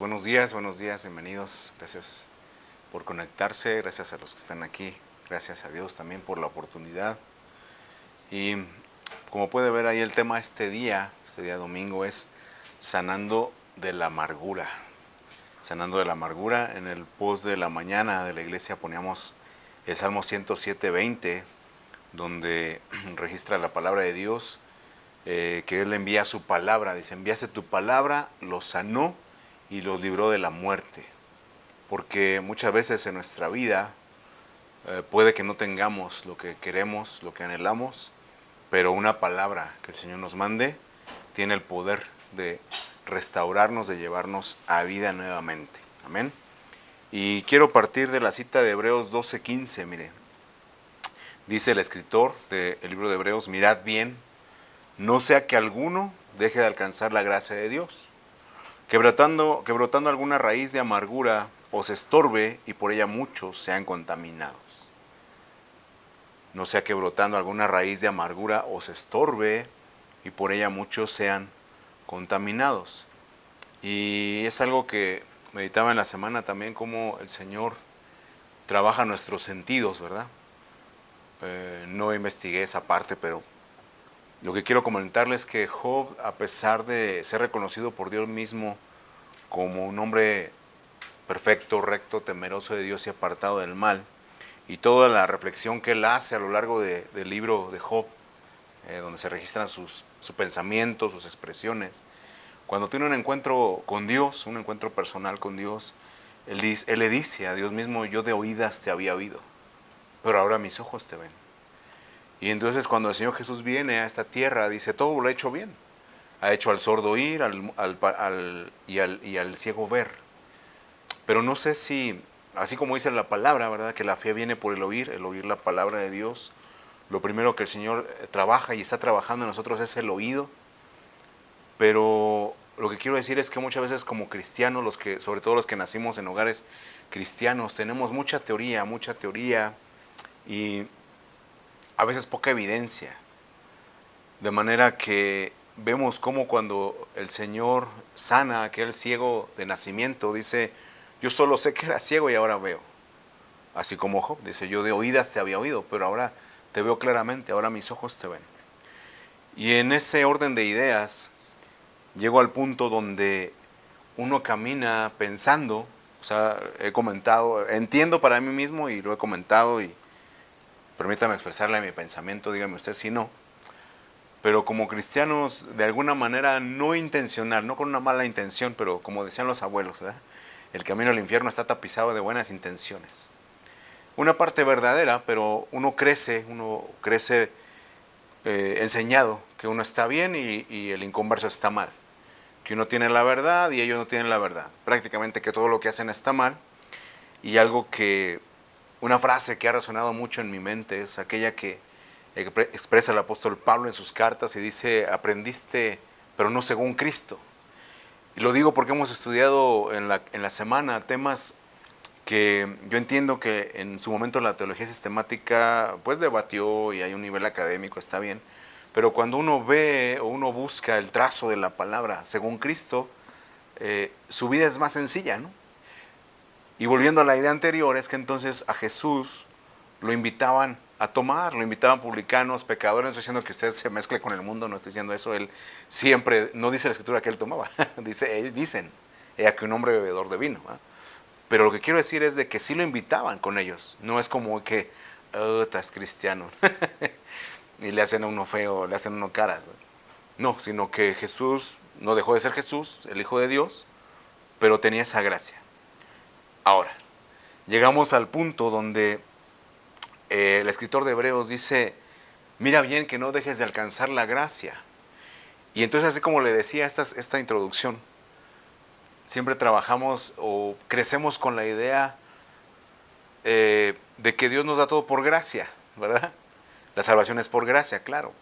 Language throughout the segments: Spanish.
Buenos días, bienvenidos. Gracias por conectarse, gracias a los que están aquí, gracias a Dios también por la oportunidad. Y como puede ver ahí el tema este día domingo, es sanando de la amargura. Sanando de la amargura. En el post de la mañana de la iglesia poníamos el Salmo 107:20, donde registra la palabra de Dios, que Él envía su palabra. Dice, enviaste tu palabra, los sanó y los libró de la muerte. Porque muchas veces en nuestra vida puede que no tengamos lo que queremos, lo que anhelamos, pero una palabra que el Señor nos mande tiene el poder de restaurarnos, de llevarnos a vida nuevamente. Amén. Y quiero partir de la cita de Hebreos 12:15, mire. Dice el escritor del libro de Hebreos, mirad bien, no sea que alguno deje de alcanzar la gracia de Dios, que brotando alguna raíz de amargura os estorbe y por ella muchos sean contaminados. No sea que brotando alguna raíz de amargura os estorbe y por ella muchos sean contaminados. Y es algo que meditaba en la semana también, cómo el Señor trabaja nuestros sentidos, ¿verdad? No investigué esa parte, pero lo que quiero comentarles es que Job, a pesar de ser reconocido por Dios mismo como un hombre perfecto, recto, temeroso de Dios y apartado del mal, y toda la reflexión que él hace a lo largo del libro de Job, donde se registran sus pensamientos, sus expresiones, cuando tiene un encuentro con Dios, un encuentro personal con Dios, él le dice a Dios mismo, yo de oídas te había oído, pero ahora mis ojos te ven. Y entonces cuando el Señor Jesús viene a esta tierra, dice, todo lo ha hecho bien. Ha hecho al sordo oír y al ciego ver. Pero no sé si, así como dice la palabra, ¿verdad? Que la fe viene por el oír la palabra de Dios. Lo primero que el Señor trabaja y está trabajando en nosotros es el oído. Pero lo que quiero decir es que muchas veces como cristianos, sobre todo los que nacimos en hogares cristianos, tenemos mucha teoría y a veces poca evidencia. De manera que vemos cómo cuando el Señor sana a aquel ciego de nacimiento, dice, yo solo sé que era ciego y ahora veo. Así como Job dice, yo de oídas te había oído, pero ahora te veo claramente, ahora mis ojos te ven. Y en ese orden de ideas, llego al punto donde uno camina pensando, o sea, he comentado, entiendo para mí mismo y lo he comentado y permítame expresarle mi pensamiento, dígame usted si no. Pero como cristianos, de alguna manera no intencional, no con una mala intención, pero como decían los abuelos, ¿verdad? El camino al infierno está tapizado de buenas intenciones. Una parte verdadera, pero uno crece enseñado que uno está bien y el inconverso está mal. Que uno tiene la verdad y ellos no tienen la verdad. Prácticamente que todo lo que hacen está mal. Y una frase que ha resonado mucho en mi mente es aquella que expresa el apóstol Pablo en sus cartas y dice, aprendiste, pero no según Cristo. Y lo digo porque hemos estudiado en la semana temas que yo entiendo que en su momento la teología sistemática pues debatió y hay un nivel académico, está bien, pero cuando uno ve o uno busca el trazo de la palabra según Cristo, su vida es más sencilla, ¿no? Y volviendo a la idea anterior, es que entonces a Jesús lo invitaban a tomar, lo invitaban publicanos, pecadores. No estoy diciendo que usted se mezcle con el mundo, no estoy diciendo eso. Él siempre, no dice la escritura que él tomaba, dicen, que un hombre bebedor de vino. ¿Eh? Pero lo que quiero decir es de que sí lo invitaban con ellos. No es como que, estás cristiano, y le hacen a uno feo, le hacen a uno caras. No, sino que Jesús no dejó de ser Jesús, el Hijo de Dios, pero tenía esa gracia. Ahora, llegamos al punto donde el escritor de Hebreos dice, mira bien que no dejes de alcanzar la gracia. Y entonces, así como le decía esta introducción, siempre trabajamos o crecemos con la idea de que Dios nos da todo por gracia, ¿verdad? La salvación es por gracia, claro.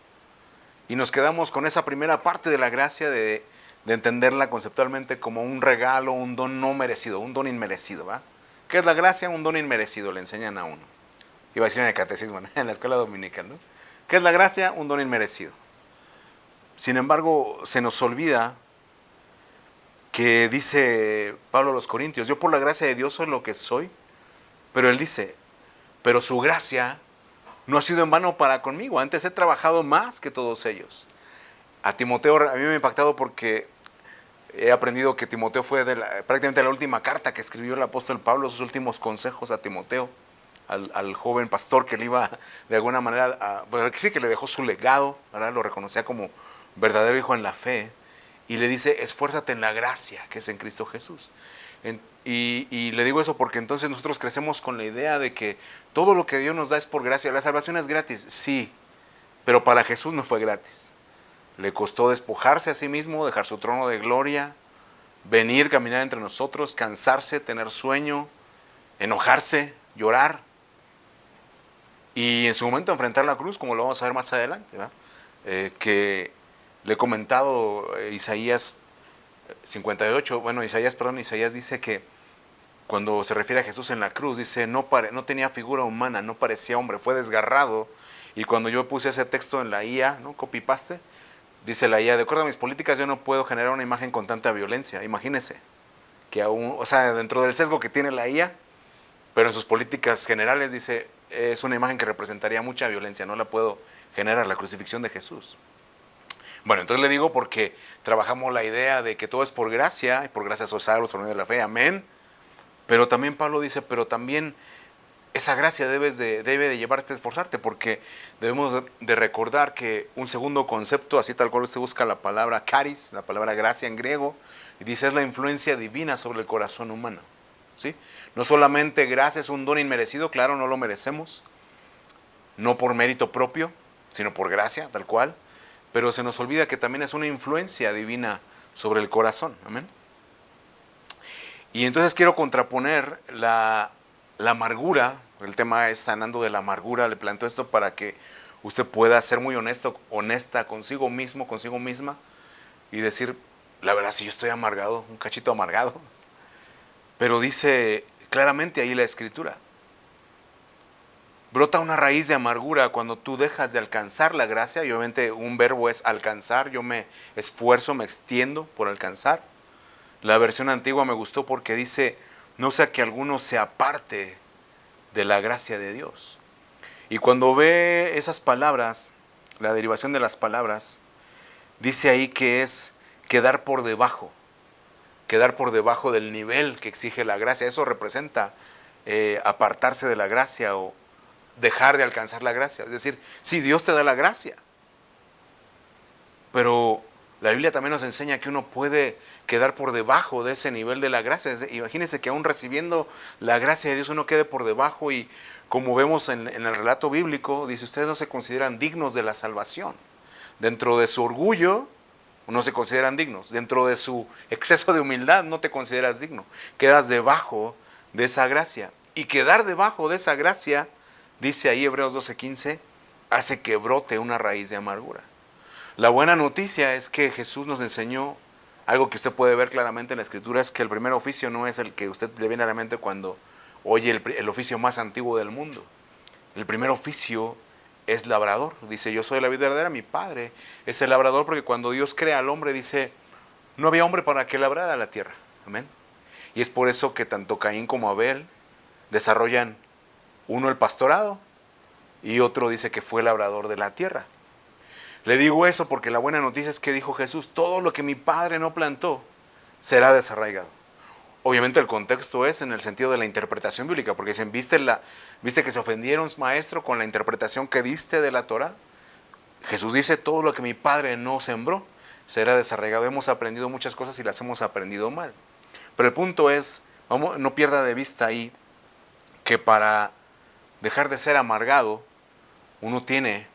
Y nos quedamos con esa primera parte de la gracia de entenderla conceptualmente como un regalo, un don no merecido, un don inmerecido, ¿verdad? ¿Qué es la gracia? Un don inmerecido, le enseñan a uno. Iba a decir en el catecismo, ¿no? En la escuela dominical, ¿no? ¿Qué es la gracia? Un don inmerecido. Sin embargo, se nos olvida que dice Pablo a los Corintios, yo por la gracia de Dios soy lo que soy, pero él dice, pero su gracia no ha sido en vano para conmigo, antes he trabajado más que todos ellos. A Timoteo a mí me ha impactado porque he aprendido que Timoteo fue prácticamente la última carta que escribió el apóstol Pablo, sus últimos consejos a Timoteo, al joven pastor que le iba de alguna manera, pues sí que le dejó su legado, ¿verdad? Lo reconocía como verdadero hijo en la fe, y le dice, esfuérzate en la gracia que es en Cristo Jesús. Y le digo eso porque entonces nosotros crecemos con la idea de que todo lo que Dios nos da es por gracia. La salvación es gratis, sí, pero para Jesús no fue gratis. Le costó despojarse a sí mismo, dejar su trono de gloria, venir, caminar entre nosotros, cansarse, tener sueño, enojarse, llorar. Y en su momento enfrentar la cruz, como lo vamos a ver más adelante, ¿verdad? Que le he comentado Isaías 58, bueno, Isaías dice que cuando se refiere a Jesús en la cruz, dice, no tenía figura humana, no parecía hombre, fue desgarrado. Y cuando yo puse ese texto en la IA, ¿no? Copy-paste, dice la IA, de acuerdo a mis políticas yo no puedo generar una imagen con tanta violencia. Imagínese, que aún, o sea, dentro del sesgo que tiene la IA, pero en sus políticas generales dice, es una imagen que representaría mucha violencia, no la puedo generar, la crucifixión de Jesús. Bueno, entonces le digo porque trabajamos la idea de que todo es por gracia, y por gracia sois salvos por medio de la fe, amén. Pero también Pablo dice, pero también esa gracia debe de llevarte a esforzarte, porque debemos de recordar que un segundo concepto, así tal cual usted busca la palabra charis, la palabra gracia en griego, y dice es la influencia divina sobre el corazón humano, ¿sí? No solamente gracia es un don inmerecido, claro, no lo merecemos, no por mérito propio, sino por gracia, tal cual, pero se nos olvida que también es una influencia divina sobre el corazón, amén. Y entonces quiero contraponer la amargura, el tema es sanando de la amargura, le planteo esto para que usted pueda ser muy honesta consigo mismo, consigo misma, y decir, la verdad, si yo estoy amargado, un cachito amargado, pero dice claramente ahí la escritura, brota una raíz de amargura cuando tú dejas de alcanzar la gracia, y obviamente un verbo es alcanzar, yo me esfuerzo, me extiendo por alcanzar. La versión antigua me gustó porque dice, no sea que alguno se aparte de la gracia de Dios. Y cuando ve esas palabras, la derivación de las palabras, dice ahí que es quedar por debajo del nivel que exige la gracia. Eso representa apartarse de la gracia o dejar de alcanzar la gracia. Es decir, sí, Dios te da la gracia, pero la Biblia también nos enseña que uno puede quedar por debajo de ese nivel de la gracia. Imagínense que aún recibiendo la gracia de Dios uno quede por debajo, y como vemos en el relato bíblico, dice, ustedes no se consideran dignos de la salvación. Dentro de su orgullo no se consideran dignos, dentro de su exceso de humildad no te consideras digno, quedas debajo de esa gracia. Y quedar debajo de esa gracia, dice ahí Hebreos 12:15, hace que brote una raíz de amargura. La buena noticia es que Jesús nos enseñó algo que usted puede ver claramente en la Escritura, es que el primer oficio no es el que usted le viene a la mente cuando oye el oficio más antiguo del mundo. El primer oficio es labrador. Dice, yo soy la vid verdadera, mi padre es el labrador, porque cuando Dios crea al hombre, dice, no había hombre para que labrara la tierra. Amén. Y es por eso que tanto Caín como Abel desarrollan, uno el pastorado y otro dice que fue labrador de la tierra. Le digo eso porque la buena noticia es que dijo Jesús, todo lo que mi Padre no plantó será desarraigado. Obviamente el contexto es en el sentido de la interpretación bíblica, porque dicen, ¿viste que se ofendieron, maestro, con la interpretación que diste de la Torah? Jesús dice, todo lo que mi Padre no sembró será desarraigado. Hemos aprendido muchas cosas y las hemos aprendido mal. Pero el punto es, no pierda de vista ahí, que para dejar de ser amargado, uno tiene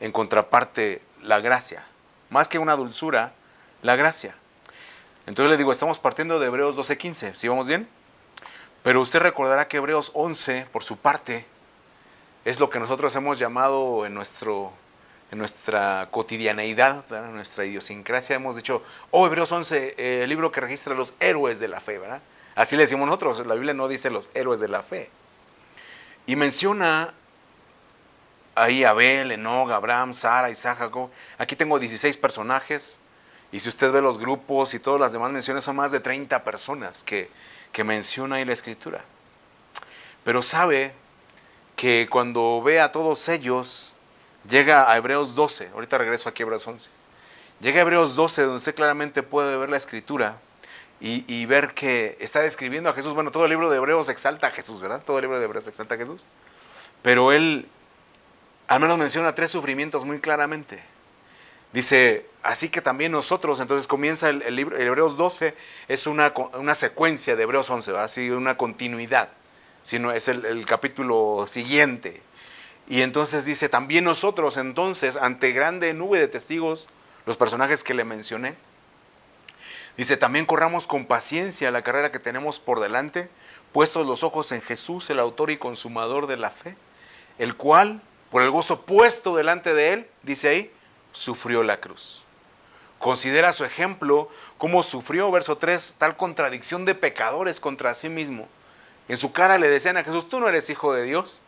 en contraparte la gracia. Más que una dulzura, la gracia. Entonces le digo, estamos partiendo de Hebreos 12:15, ¿sí vamos bien? Pero usted recordará que Hebreos 11, por su parte, es lo que nosotros hemos llamado en nuestra cotidianeidad, ¿verdad? En nuestra idiosincrasia, hemos dicho, Hebreos 11, el libro que registra los héroes de la fe, ¿verdad? Así le decimos nosotros, la Biblia no dice los héroes de la fe. Y menciona ahí Abel, Enoc, Abraham, Sara, Isaac, Jacob. Aquí tengo 16 personajes Y si usted ve los grupos y todas las demás menciones, son más de 30 personas que menciona ahí la Escritura. Pero sabe que cuando ve a todos ellos, llega a Hebreos 12, ahorita regreso aquí a Hebreos 11, llega a Hebreos 12 donde usted claramente puede ver la Escritura y ver que está describiendo a Jesús. Bueno, todo el libro de Hebreos exalta a Jesús, ¿verdad? Todo el libro de Hebreos exalta a Jesús. Pero él al menos menciona 3 sufrimientos muy claramente. Dice, así que también nosotros, entonces comienza el libro, el Hebreos 12 es una secuencia de Hebreos 11, ¿verdad? Así, una continuidad, sino es el capítulo siguiente. Y entonces dice, también nosotros entonces, ante grande nube de testigos, los personajes que le mencioné, dice, también corramos con paciencia la carrera que tenemos por delante, puestos los ojos en Jesús, el autor y consumador de la fe, el cual, por el gozo puesto delante de él, dice ahí, sufrió la cruz. Considera su ejemplo, cómo sufrió, verso 3, tal contradicción de pecadores contra sí mismo. En su cara le decían a Jesús, tú no eres hijo de Dios.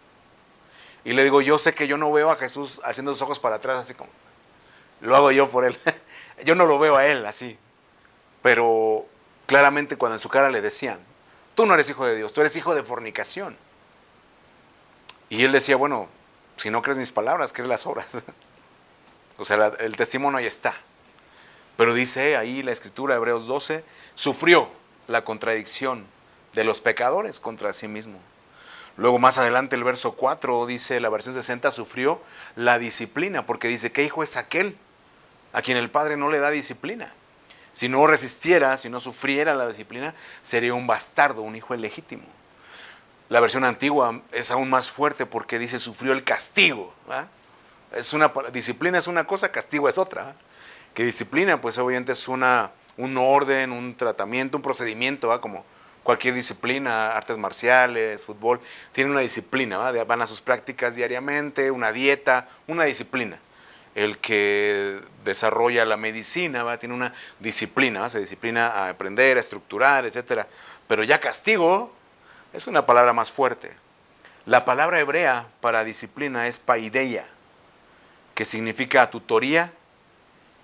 Y le digo, yo sé que yo no veo a Jesús haciendo sus ojos para atrás, así como, lo hago yo por él. Yo no lo veo a él así. Pero claramente cuando en su cara le decían, tú no eres hijo de Dios, tú eres hijo de fornicación. Y él decía, bueno, si no crees mis palabras, crees las obras. O sea, el testimonio ahí está. Pero dice ahí la Escritura, Hebreos 12, sufrió la contradicción de los pecadores contra sí mismo. Luego más adelante el verso 4 dice, la versión 60, sufrió la disciplina, porque dice, ¿qué hijo es aquel a quien el Padre no le da disciplina? Si no resistiera, si no sufriera la disciplina, sería un bastardo, un hijo ilegítimo. La versión antigua es aún más fuerte porque dice, sufrió el castigo. Disciplina es una cosa, castigo es otra. Que disciplina, pues obviamente es un orden, un tratamiento, un procedimiento, como cualquier disciplina, artes marciales, fútbol, tiene una disciplina, van a sus prácticas diariamente, una dieta, una disciplina. El que desarrolla la medicina tiene una disciplina, se disciplina a aprender, a estructurar, etc. Pero ya castigo es una palabra más fuerte. La palabra hebrea para disciplina es paideia, que significa tutoría,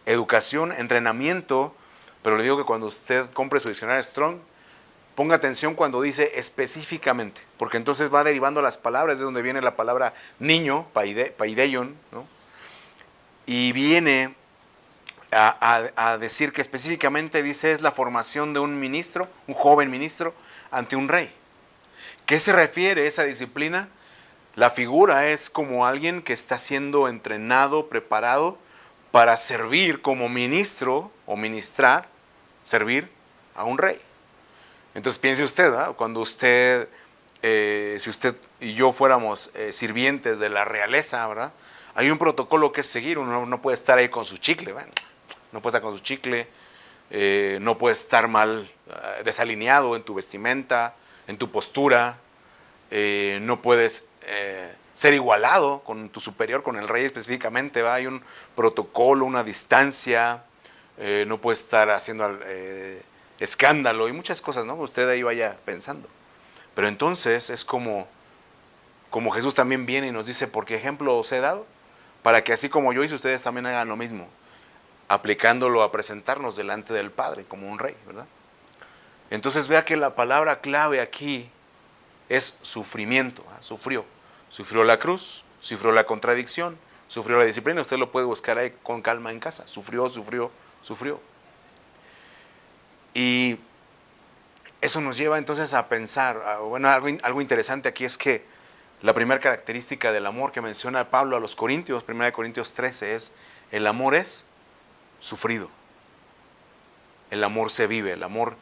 educación, entrenamiento, pero le digo que cuando usted compre su diccionario Strong, ponga atención cuando dice específicamente, porque entonces va derivando las palabras, de donde viene la palabra niño, paideion, ¿no? Y viene a decir que específicamente dice es la formación de un ministro, un joven ministro, ante un rey. ¿Qué se refiere a esa disciplina? La figura es como alguien que está siendo entrenado, preparado para servir como ministro o ministrar, servir a un rey. Entonces piense usted, cuando usted, si usted y yo fuéramos sirvientes de la realeza, ¿verdad? Hay un protocolo que es seguir, uno no puede estar ahí con su chicle, ¿verdad? No puede estar con su chicle, no puede estar mal desalineado en tu vestimenta, en tu postura, no puedes ser igualado con tu superior, con el rey específicamente, ¿va? Hay un protocolo, una distancia, no puedes estar haciendo escándalo y muchas cosas, ¿no? Usted ahí vaya pensando. Pero entonces es como Jesús también viene y nos dice, ¿por qué ejemplo os he dado? Para que así como yo hice, ustedes también hagan lo mismo, aplicándolo a presentarnos delante del Padre como un rey, ¿verdad? Entonces vea que la palabra clave aquí es sufrimiento, sufrió la cruz, sufrió la contradicción, sufrió la disciplina, usted lo puede buscar ahí con calma en casa, sufrió. Y eso nos lleva entonces a pensar, bueno, algo interesante aquí es que la primera característica del amor que menciona Pablo a los Corintios, 1 Corintios 13, es el amor es sufrido. El amor se vive, el amor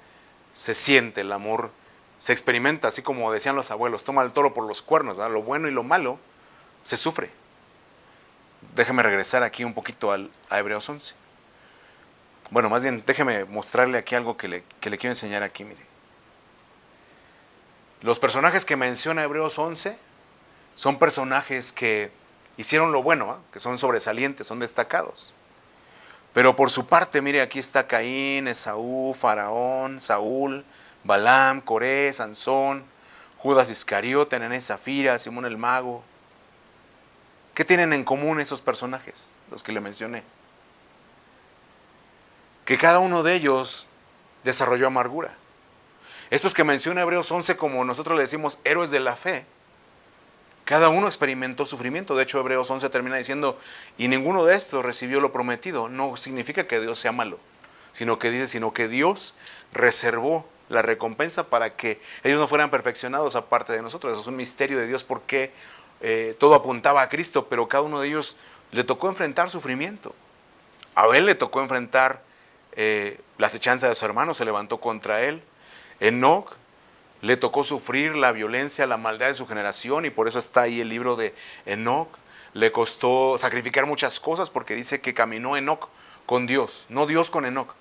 se siente, el amor se experimenta, así como decían los abuelos, toma el toro por los cuernos, ¿verdad? Lo bueno y lo malo se sufre. Déjeme regresar aquí un poquito a Hebreos 11. Bueno, más bien, déjeme mostrarle aquí algo que le quiero enseñar aquí, mire. Los personajes que menciona Hebreos 11 son personajes que hicieron lo bueno, que son sobresalientes, son destacados. Pero por su parte, mire, aquí está Caín, Esaú, Faraón, Saúl, Balaam, Coré, Sansón, Judas Iscariote, Ananías y Zafira, Simón el Mago. ¿Qué tienen en común esos personajes, los que le mencioné? que cada uno de ellos desarrolló amargura. Estos que menciona Hebreos 11, como nosotros le decimos héroes de la fe, cada uno experimentó sufrimiento. De hecho, Hebreos 11 termina diciendo, y ninguno de estos recibió lo prometido. No significa que Dios sea malo, sino que Dios reservó la recompensa para que ellos no fueran perfeccionados aparte de nosotros. Eso es un misterio de Dios porque todo apuntaba a Cristo, pero cada uno de ellos le tocó enfrentar sufrimiento. A Abel le tocó enfrentar la acechanza de su hermano, se levantó contra él. Enoc le tocó sufrir la violencia, la maldad de su generación, y por eso está ahí el libro de Enoc. Le costó sacrificar muchas cosas porque dice que caminó Enoc con Dios, no Dios con Enoc.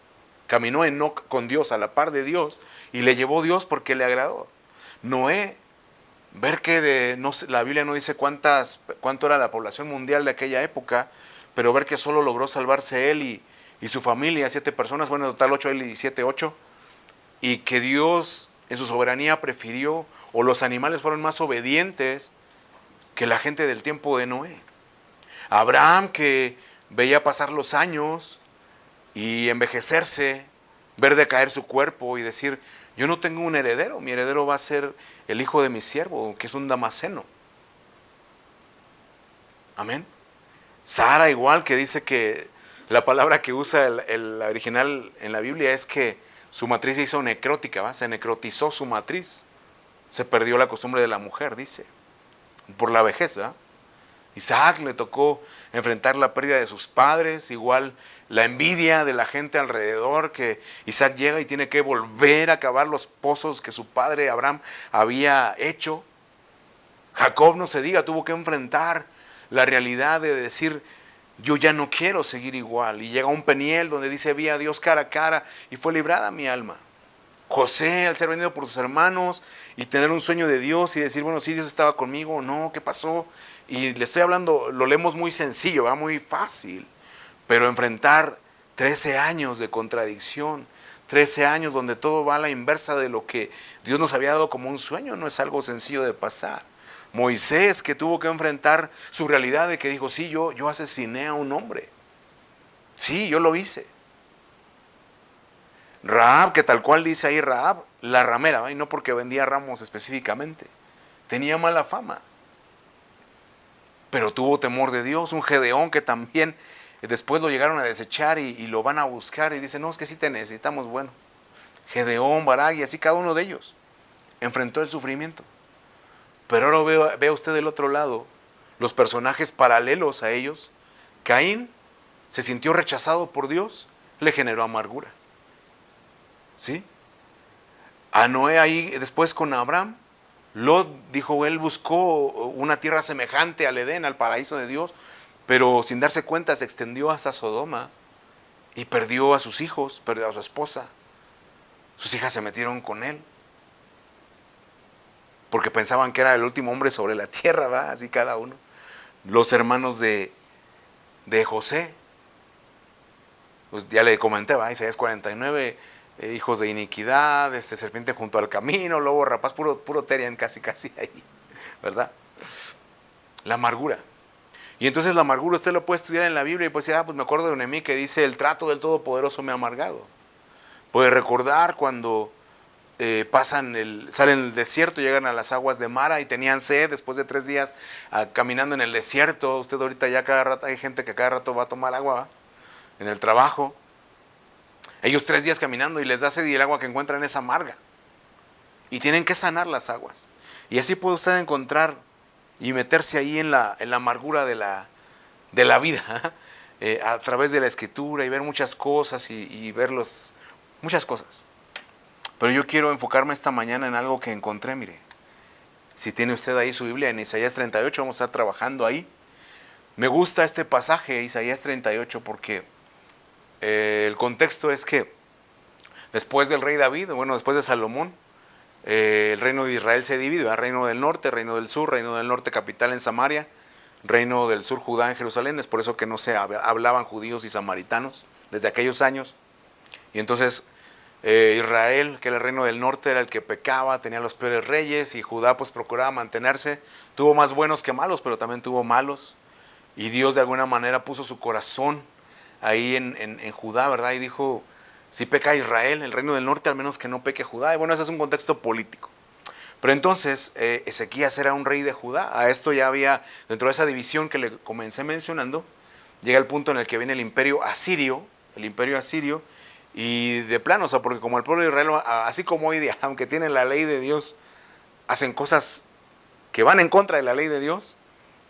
Caminó Enoc con Dios, a la par de Dios, y le llevó Dios porque le agradó. Noé, ver que la Biblia no dice cuánto era la población mundial de aquella época, pero ver que solo logró salvarse él y su familia, 7 personas, bueno, en total 8 él y 7, 8, y que Dios en su soberanía prefirió, o los animales fueron más obedientes que la gente del tiempo de Noé. Abraham, que veía pasar los años y envejecerse, ver decaer su cuerpo y decir, yo no tengo un heredero, mi heredero va a ser el hijo de mi siervo, que es un damaseno. Amén. Sara igual, que dice que la palabra que usa el original en la Biblia es que su matriz se hizo necrótica, ¿va? Se necrotizó su matriz. Se perdió la costumbre de la mujer, dice, por la vejez, ¿va? Isaac le tocó enfrentar la pérdida de sus padres, igual la envidia de la gente alrededor, que Isaac llega y tiene que volver a cavar los pozos que su padre Abraham había hecho. Jacob, no se diga, tuvo que enfrentar la realidad de decir, yo ya no quiero seguir igual. Y llega un Peniel donde dice, vi a Dios cara a cara y fue librada mi alma. José, al ser vendido por sus hermanos y tener un sueño de Dios y decir, bueno, sí, Dios estaba conmigo, no, ¿qué pasó? Y le estoy hablando, lo leemos muy sencillo, va muy fácil, pero enfrentar 13 años de contradicción, 13 años donde todo va a la inversa de lo que Dios nos había dado como un sueño, no es algo sencillo de pasar. Moisés, que tuvo que enfrentar su realidad de que dijo, sí, yo asesiné a un hombre, sí, yo lo hice. Rahab, que tal cual dice ahí Rahab, la ramera, ¿va? Y no porque vendía ramos específicamente, tenía mala fama, pero tuvo temor de Dios. Un Gedeón que también después lo llegaron a desechar y lo van a buscar y dicen, no, es que sí te necesitamos. Bueno, Gedeón, Barak y así cada uno de ellos enfrentó el sufrimiento. Pero ahora vea usted del otro lado los personajes paralelos a ellos. Caín se sintió rechazado por Dios, le generó amargura. ¿Sí? A Noé ahí después con Abraham, Lot dijo, él buscó una tierra semejante al Edén, al paraíso de Dios, pero sin darse cuenta se extendió hasta Sodoma y perdió a sus hijos, perdió a su esposa. Sus hijas se metieron con él porque pensaban que era el último hombre sobre la tierra, ¿va? Así cada uno. Los hermanos de José, pues ya le comenté, ¿va? Isaías 49, hijos de iniquidad, serpiente junto al camino, lobo rapaz, puro terian casi ahí, ¿verdad? La amargura. Y entonces la amargura usted lo puede estudiar en la Biblia y puede decir, pues me acuerdo de Nehemías que dice, el trato del Todopoderoso me ha amargado. Puede recordar cuando salen del desierto, llegan a las aguas de Mara y tenían sed después de 3 días caminando en el desierto. Usted ahorita ya cada rato, hay gente que cada rato va a tomar agua, ¿va? En el trabajo. Ellos 3 días caminando y les da sed y el agua que encuentran es amarga. Y tienen que sanar las aguas. Y así puede usted encontrar y meterse ahí en la amargura de la vida, a través de la escritura y ver muchas cosas y ver muchas cosas. Pero yo quiero enfocarme esta mañana en algo que encontré, mire. Si tiene usted ahí su Biblia, en Isaías 38, vamos a estar trabajando ahí. Me gusta este pasaje, Isaías 38, porque el contexto es que después del rey David, bueno, después de Salomón, el reino de Israel se divide, ¿verdad? Reino del norte, reino del sur, reino del norte capital en Samaria, reino del sur Judá en Jerusalén. Es por eso que no se hablaban judíos y samaritanos desde aquellos años. Y entonces Israel, que era el reino del norte, era el que pecaba, tenía los peores reyes, y Judá pues procuraba mantenerse. Tuvo más buenos que malos, pero también tuvo malos. Y Dios de alguna manera puso su corazón ahí en Judá, ¿verdad? Y dijo, Si peca Israel, el reino del norte, al menos que no peque Judá. Y bueno, ese es un contexto político. Pero entonces Ezequías era un rey de Judá. A esto ya había, dentro de esa división que le comencé mencionando, llega el punto en el que viene el imperio asirio, y de plano, o sea, porque como el pueblo de Israel, así como hoy día, aunque tienen la ley de Dios, hacen cosas que van en contra de la ley de Dios,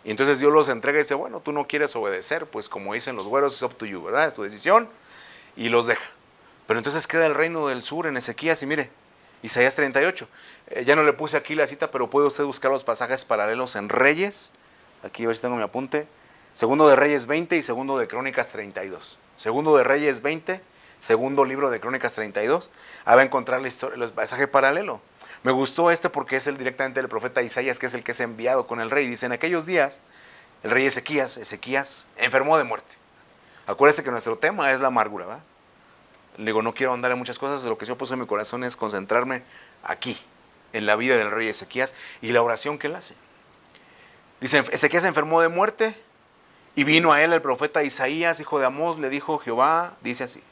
y entonces Dios los entrega y dice, bueno, tú no quieres obedecer, pues como dicen los güeros, es up to you, ¿verdad? Es tu decisión, y los deja. Pero entonces queda el reino del sur en Ezequías, y mire, Isaías 38. Ya no le puse aquí la cita, pero puede usted buscar los pasajes paralelos en Reyes. Aquí a ver si tengo mi apunte. Segundo de Reyes 20 y segundo de Crónicas 32. Segundo de Reyes 20, segundo libro de Crónicas 32. Ahí va a encontrar la historia, el pasaje paralelo. Me gustó porque es directamente del profeta Isaías, que es el que es enviado con el rey. Dice, en aquellos días, el rey Ezequías enfermó de muerte. Acuérdese que nuestro tema es la amargura, ¿verdad? Le digo, no quiero andar en muchas cosas, lo que yo puse en mi corazón es concentrarme aquí, en la vida del rey Ezequías y la oración que él hace. Dice, Ezequías se enfermó de muerte y vino a él el profeta Isaías, hijo de Amós, le dijo, Jehová dice así,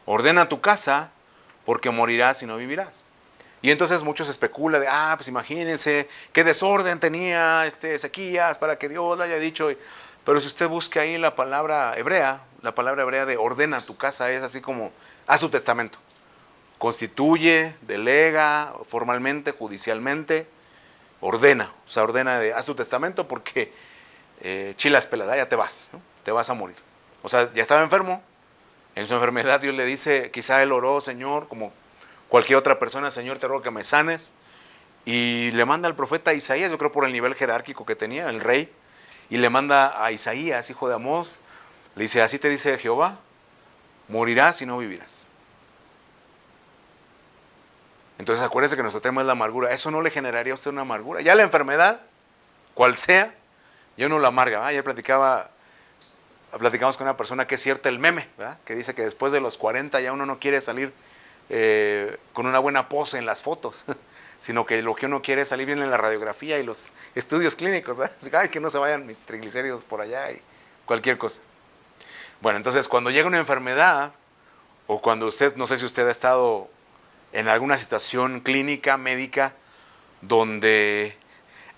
ordena tu casa porque morirás y no vivirás. Y entonces muchos especulan de, pues imagínense qué desorden tenía Ezequías para que Dios le haya dicho. Pero si usted busca ahí la palabra hebrea de ordena tu casa es así como, haz tu testamento. Constituye, delega, formalmente, judicialmente, ordena. O sea, ordena de, haz tu testamento porque chilas pelada, ya te vas, ¿no? Te vas a morir. O sea, ya estaba enfermo. En su enfermedad Dios le dice, quizá él oró, Señor, como cualquier otra persona, Señor, te ruego que me sanes. Y le manda al profeta Isaías, yo creo por el nivel jerárquico que tenía, el rey, y le manda a Isaías, hijo de Amós, le dice, así te dice Jehová, morirás y no vivirás. Entonces acuérdese que nuestro tema es la amargura. Eso no le generaría a usted una amargura. Ya la enfermedad, cual sea, ya uno la amarga. Ayer platicamos con una persona que es cierta el meme, ¿verdad? Que dice que después de los 40 ya uno no quiere salir con una buena pose en las fotos, sino que lo que uno quiere es salir bien en la radiografía y los estudios clínicos, ¿verdad? Ay, que no se vayan mis triglicéridos por allá y cualquier cosa. Bueno, entonces cuando llega una enfermedad, o cuando usted, no sé si usted ha estado en alguna situación clínica, médica, donde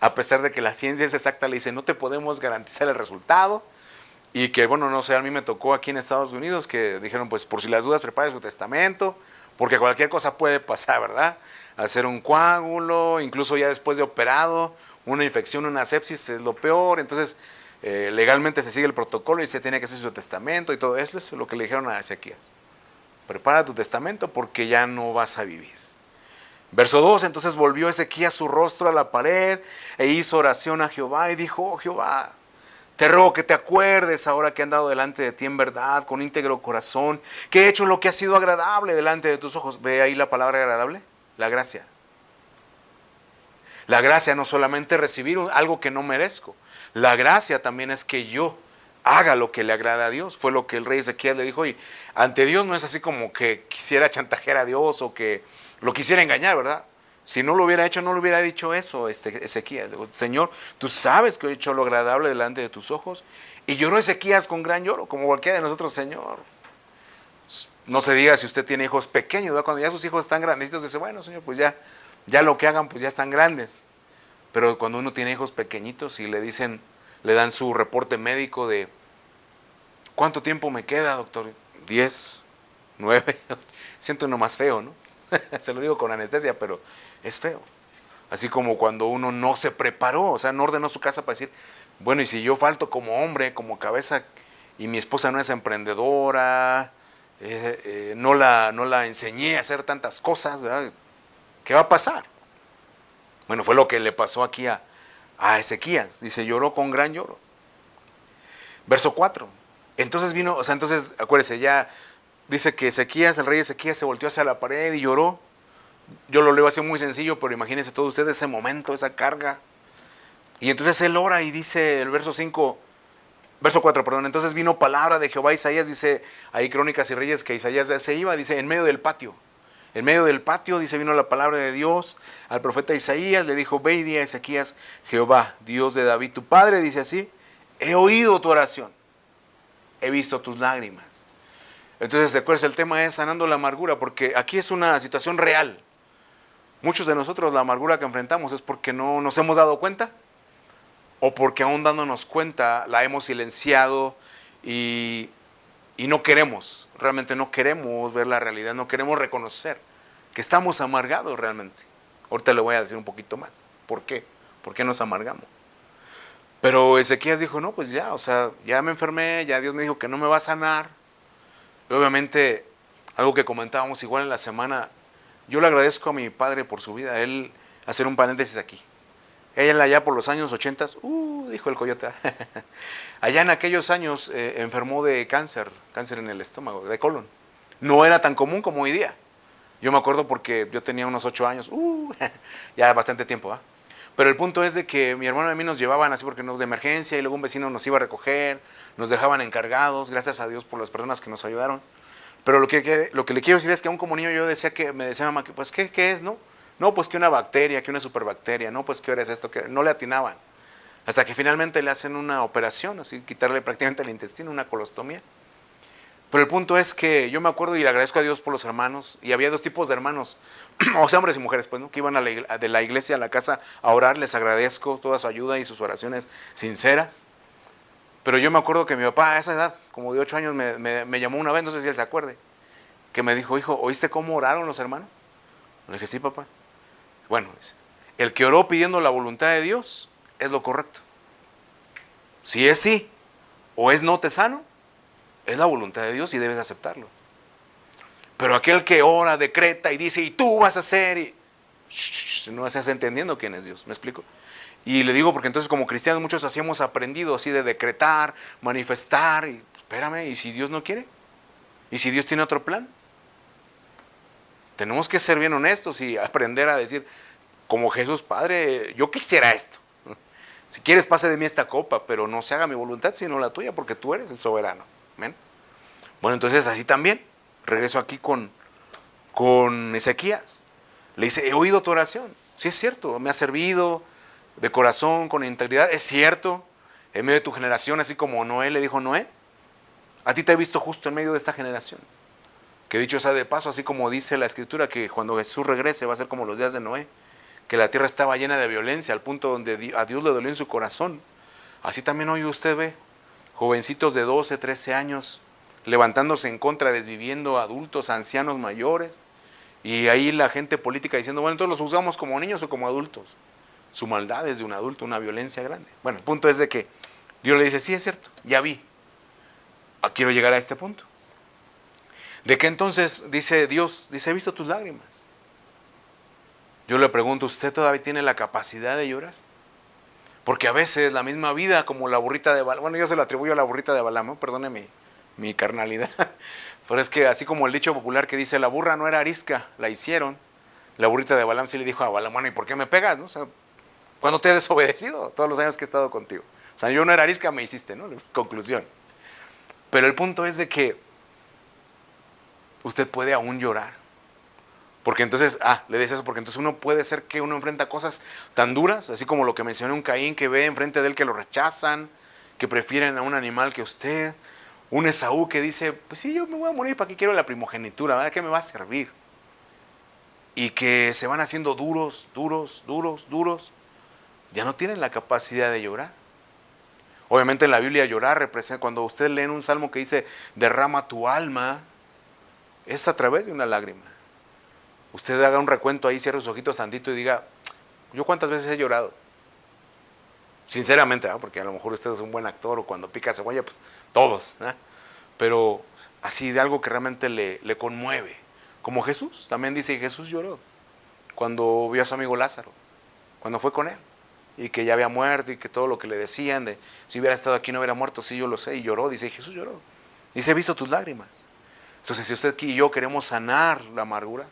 a pesar de que la ciencia es exacta, le dice, no te podemos garantizar el resultado, y que, bueno, no sé, a mí me tocó aquí en Estados Unidos, que dijeron, pues por si las dudas, prepare su testamento, porque cualquier cosa puede pasar, ¿verdad? Hacer un coágulo, incluso ya después de operado, una infección, una sepsis es lo peor, entonces legalmente se sigue el protocolo y se tiene que hacer su testamento y todo eso, es lo que le dijeron a Ezequías. Prepara tu testamento porque ya no vas a vivir. Verso 2, entonces volvió Ezequías su rostro a la pared e hizo oración a Jehová y dijo, oh Jehová, te ruego que te acuerdes ahora que he andado delante de ti en verdad, con íntegro corazón, que he hecho lo que ha sido agradable delante de tus ojos. ¿Ve ahí la palabra agradable? La gracia. La gracia no solamente recibir algo que no merezco. La gracia también es que yo haga lo que le agrada a Dios. Fue lo que el rey Ezequías le dijo. Y ante Dios no es así como que quisiera chantajear a Dios o que lo quisiera engañar, ¿verdad? Si no lo hubiera hecho, no le hubiera dicho eso Ezequías. Señor, tú sabes que he hecho lo agradable delante de tus ojos. Y lloró Ezequías con gran lloro, como cualquiera de nosotros, Señor. No se diga si usted tiene hijos pequeños, ¿verdad? Cuando ya sus hijos están grandecitos, dice, bueno, Señor, pues ya lo que hagan, pues ya están grandes. Pero cuando uno tiene hijos pequeñitos y le dan su reporte médico de, ¿cuánto tiempo me queda, doctor? 10, 9, siento uno más feo, ¿no? Se lo digo con anestesia, pero es feo. Así como cuando uno no se preparó, o sea, no ordenó su casa para decir, bueno, y si yo falto como hombre, como cabeza, y mi esposa no es emprendedora, no la enseñé a hacer tantas cosas, ¿verdad? ¿Qué va a pasar? Bueno, fue lo que le pasó aquí a Ezequías. Dice, lloró con gran lloro. Verso 4. Entonces acuérdese, ya dice que el rey Ezequías se volteó hacia la pared y lloró. Yo lo leo así muy sencillo, pero imagínense todo usted ese momento, esa carga. Y entonces él ora y dice el verso 4, perdón. Entonces vino palabra de Jehová a Isaías, dice ahí Crónicas y Reyes que Isaías se iba, dice en medio del patio. En medio del patio, dice, vino la palabra de Dios al profeta Isaías, le dijo, ve y di a Ezequías, Jehová, Dios de David, tu padre, dice así, he oído tu oración, he visto tus lágrimas. Entonces, recuerda, el tema es sanando la amargura, porque aquí es una situación real. Muchos de nosotros la amargura que enfrentamos es porque no nos hemos dado cuenta, o porque aún dándonos cuenta la hemos silenciado y, y no queremos, realmente no queremos ver la realidad, no queremos reconocer que estamos amargados realmente. Ahorita le voy a decir un poquito más. ¿Por qué? ¿Por qué nos amargamos? Pero Ezequías dijo, no, pues ya, o sea, ya me enfermé, ya Dios me dijo que no me va a sanar. Y obviamente, algo que comentábamos igual en la semana, yo le agradezco a mi padre por su vida. Él, hacer un paréntesis aquí. Él allá por los años 80, dijo el coyote, allá en aquellos años enfermó de cáncer en el estómago, de colon. No era tan común como hoy día. Yo me acuerdo porque yo tenía unos 8 años, ya bastante tiempo, ¿eh? Pero el punto es de que mi hermano y a mí nos llevaban así porque nos de emergencia y luego un vecino nos iba a recoger, nos dejaban encargados, gracias a Dios por las personas que nos ayudaron. Pero lo que le quiero decir es que aún como niño yo decía que, me decía mamá, que pues ¿qué es, no? No, pues que una bacteria, que una superbacteria, no, pues que ahora es esto, que no le atinaban. Hasta que finalmente le hacen una operación, así quitarle prácticamente el intestino, una colostomía. Pero el punto es que yo me acuerdo y le agradezco a Dios por los hermanos, y había dos tipos de hermanos, o sea, hombres y mujeres, pues, ¿no? Que iban de la iglesia a la casa a orar, les agradezco toda su ayuda y sus oraciones sinceras. Pero yo me acuerdo que mi papá a esa edad, como de 8 años, me llamó una vez, no sé si él se acuerde, que me dijo, hijo, ¿oíste cómo oraron los hermanos? Le dije, sí, papá. Bueno, el que oró pidiendo la voluntad de Dios es lo correcto. Si es sí o es no te sano, es la voluntad de Dios y debes aceptarlo. Pero aquel que ora, decreta y dice, y tú vas a hacer, y no estás entendiendo quién es Dios, ¿me explico? Y le digo porque entonces como cristianos muchos así hemos aprendido así de decretar, manifestar, y espérame, ¿y si Dios no quiere? ¿Y si Dios tiene otro plan? Tenemos que ser bien honestos y aprender a decir, como Jesús, Padre, yo quisiera esto. Si quieres pase de mí esta copa, pero no se haga mi voluntad sino la tuya, porque tú eres el soberano. ¿Ven? Bueno, entonces así también, regreso aquí con Ezequías. Le dice, he oído tu oración. Sí es cierto, me ha servido de corazón, con integridad. Es cierto, en medio de tu generación, así como Noé le dijo Noé, a ti te he visto justo en medio de esta generación. Que dicho sea de paso, así como dice la Escritura, que cuando Jesús regrese va a ser como los días de Noé, que la tierra estaba llena de violencia, al punto donde a Dios le dolió en su corazón. Así también hoy usted ve jovencitos de 12, 13 años, levantándose en contra, desviviendo adultos, ancianos mayores, y ahí la gente política diciendo, bueno, entonces los juzgamos como niños o como adultos. Su maldad es de un adulto, una violencia grande. Bueno, el punto es de que Dios le dice, sí es cierto, ya vi, quiero llegar a este punto. De que entonces, dice Dios, dice, he visto tus lágrimas. Yo le pregunto, ¿usted todavía tiene la capacidad de llorar? Porque a veces la misma vida, como la burrita de Balaam, bueno, yo se lo atribuyo a la burrita de Balaam, ¿no? Perdone mi carnalidad, pero es que así como el dicho popular que dice, la burra no era arisca, la hicieron, la burrita de Balaam sí le dijo a Balaam, bueno, ¿y por qué me pegas? ¿No? O sea, ¿cuándo te he desobedecido? Todos los años que he estado contigo. O sea, yo no era arisca, me hiciste, ¿no? Conclusión. Pero el punto es de que usted puede aún llorar. Porque entonces, le decía eso, porque entonces uno puede ser que uno enfrenta cosas tan duras, así como lo que mencioné un Caín que ve enfrente de él que lo rechazan, que prefieren a un animal que usted, un Esaú que dice, pues sí, yo me voy a morir, ¿para qué quiero la primogenitura? ¿Verdad? ¿Qué me va a servir? Y que se van haciendo duros, ya no tienen la capacidad de llorar. Obviamente en la Biblia llorar representa, cuando usted lee en un salmo que dice, derrama tu alma, es a través de una lágrima. Usted haga un recuento ahí, cierre sus ojitos tantito y diga, ¿yo cuántas veces he llorado? Sinceramente, ¿no? Porque a lo mejor usted es un buen actor o cuando pica cebolla, pues todos, ¿no? Pero así de algo que realmente le conmueve. Como Jesús, también dice que Jesús lloró cuando vio a su amigo Lázaro, cuando fue con él y que ya había muerto y que todo lo que le decían de si hubiera estado aquí no hubiera muerto, sí, yo lo sé, y lloró, dice Jesús lloró. Dice, he visto tus lágrimas. Entonces, si usted y yo queremos sanar la amargura,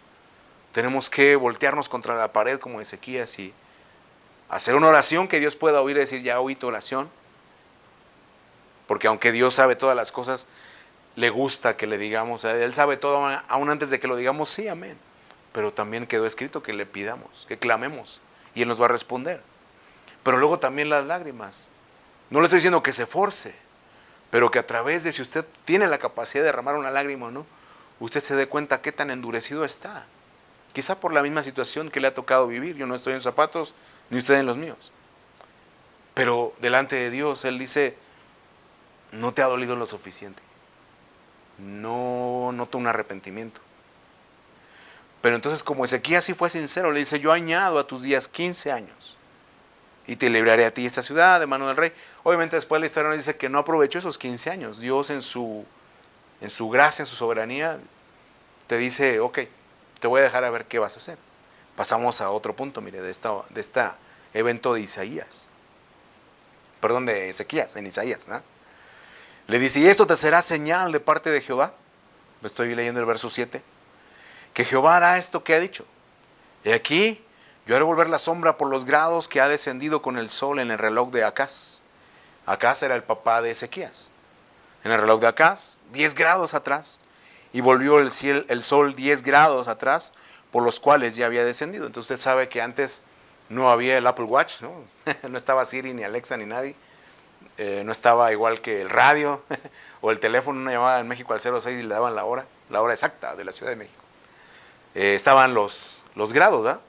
tenemos que voltearnos contra la pared como Ezequías y hacer una oración que Dios pueda oír y decir, ya oí tu oración. Porque aunque Dios sabe todas las cosas, le gusta que le digamos, Él sabe todo, aún antes de que lo digamos, sí, amén. Pero también quedó escrito que le pidamos, que clamemos, y Él nos va a responder. Pero luego también las lágrimas. No le estoy diciendo que se force, pero que a través de si usted tiene la capacidad de derramar una lágrima o no, usted se dé cuenta qué tan endurecido está. Quizá por la misma situación que le ha tocado vivir. Yo no estoy en zapatos, ni usted en los míos. Pero delante de Dios, Él dice, no te ha dolido lo suficiente. No noto un arrepentimiento. Pero entonces, como Ezequías sí fue sincero, le dice, yo añado a tus días 15 años y te libraré a ti esta ciudad de mano del rey. Obviamente después la historia nos dice que no aprovechó esos 15 años. Dios en su gracia, en su soberanía, te dice, ok, te voy a dejar a ver qué vas a hacer. Pasamos a otro punto, mire, de este evento de Isaías. Perdón, de Ezequías, en Isaías, ¿no? Le dice, y esto te será señal de parte de Jehová. Estoy leyendo el verso 7. Que Jehová hará esto que ha dicho. Y aquí yo haré volver la sombra por los grados que ha descendido con el sol en el reloj de Acaz. Acaz era el papá de Ezequías. En el reloj de Acaz, 10 grados atrás. Y volvió el sol 10 grados atrás, por los cuales ya había descendido. Entonces usted sabe que antes no había el Apple Watch, ¿no? No estaba Siri, ni Alexa, ni nadie. No estaba igual que el radio o el teléfono, una llamada en México al 06 y le daban la hora exacta de la Ciudad de México. Estaban los grados, ¿verdad?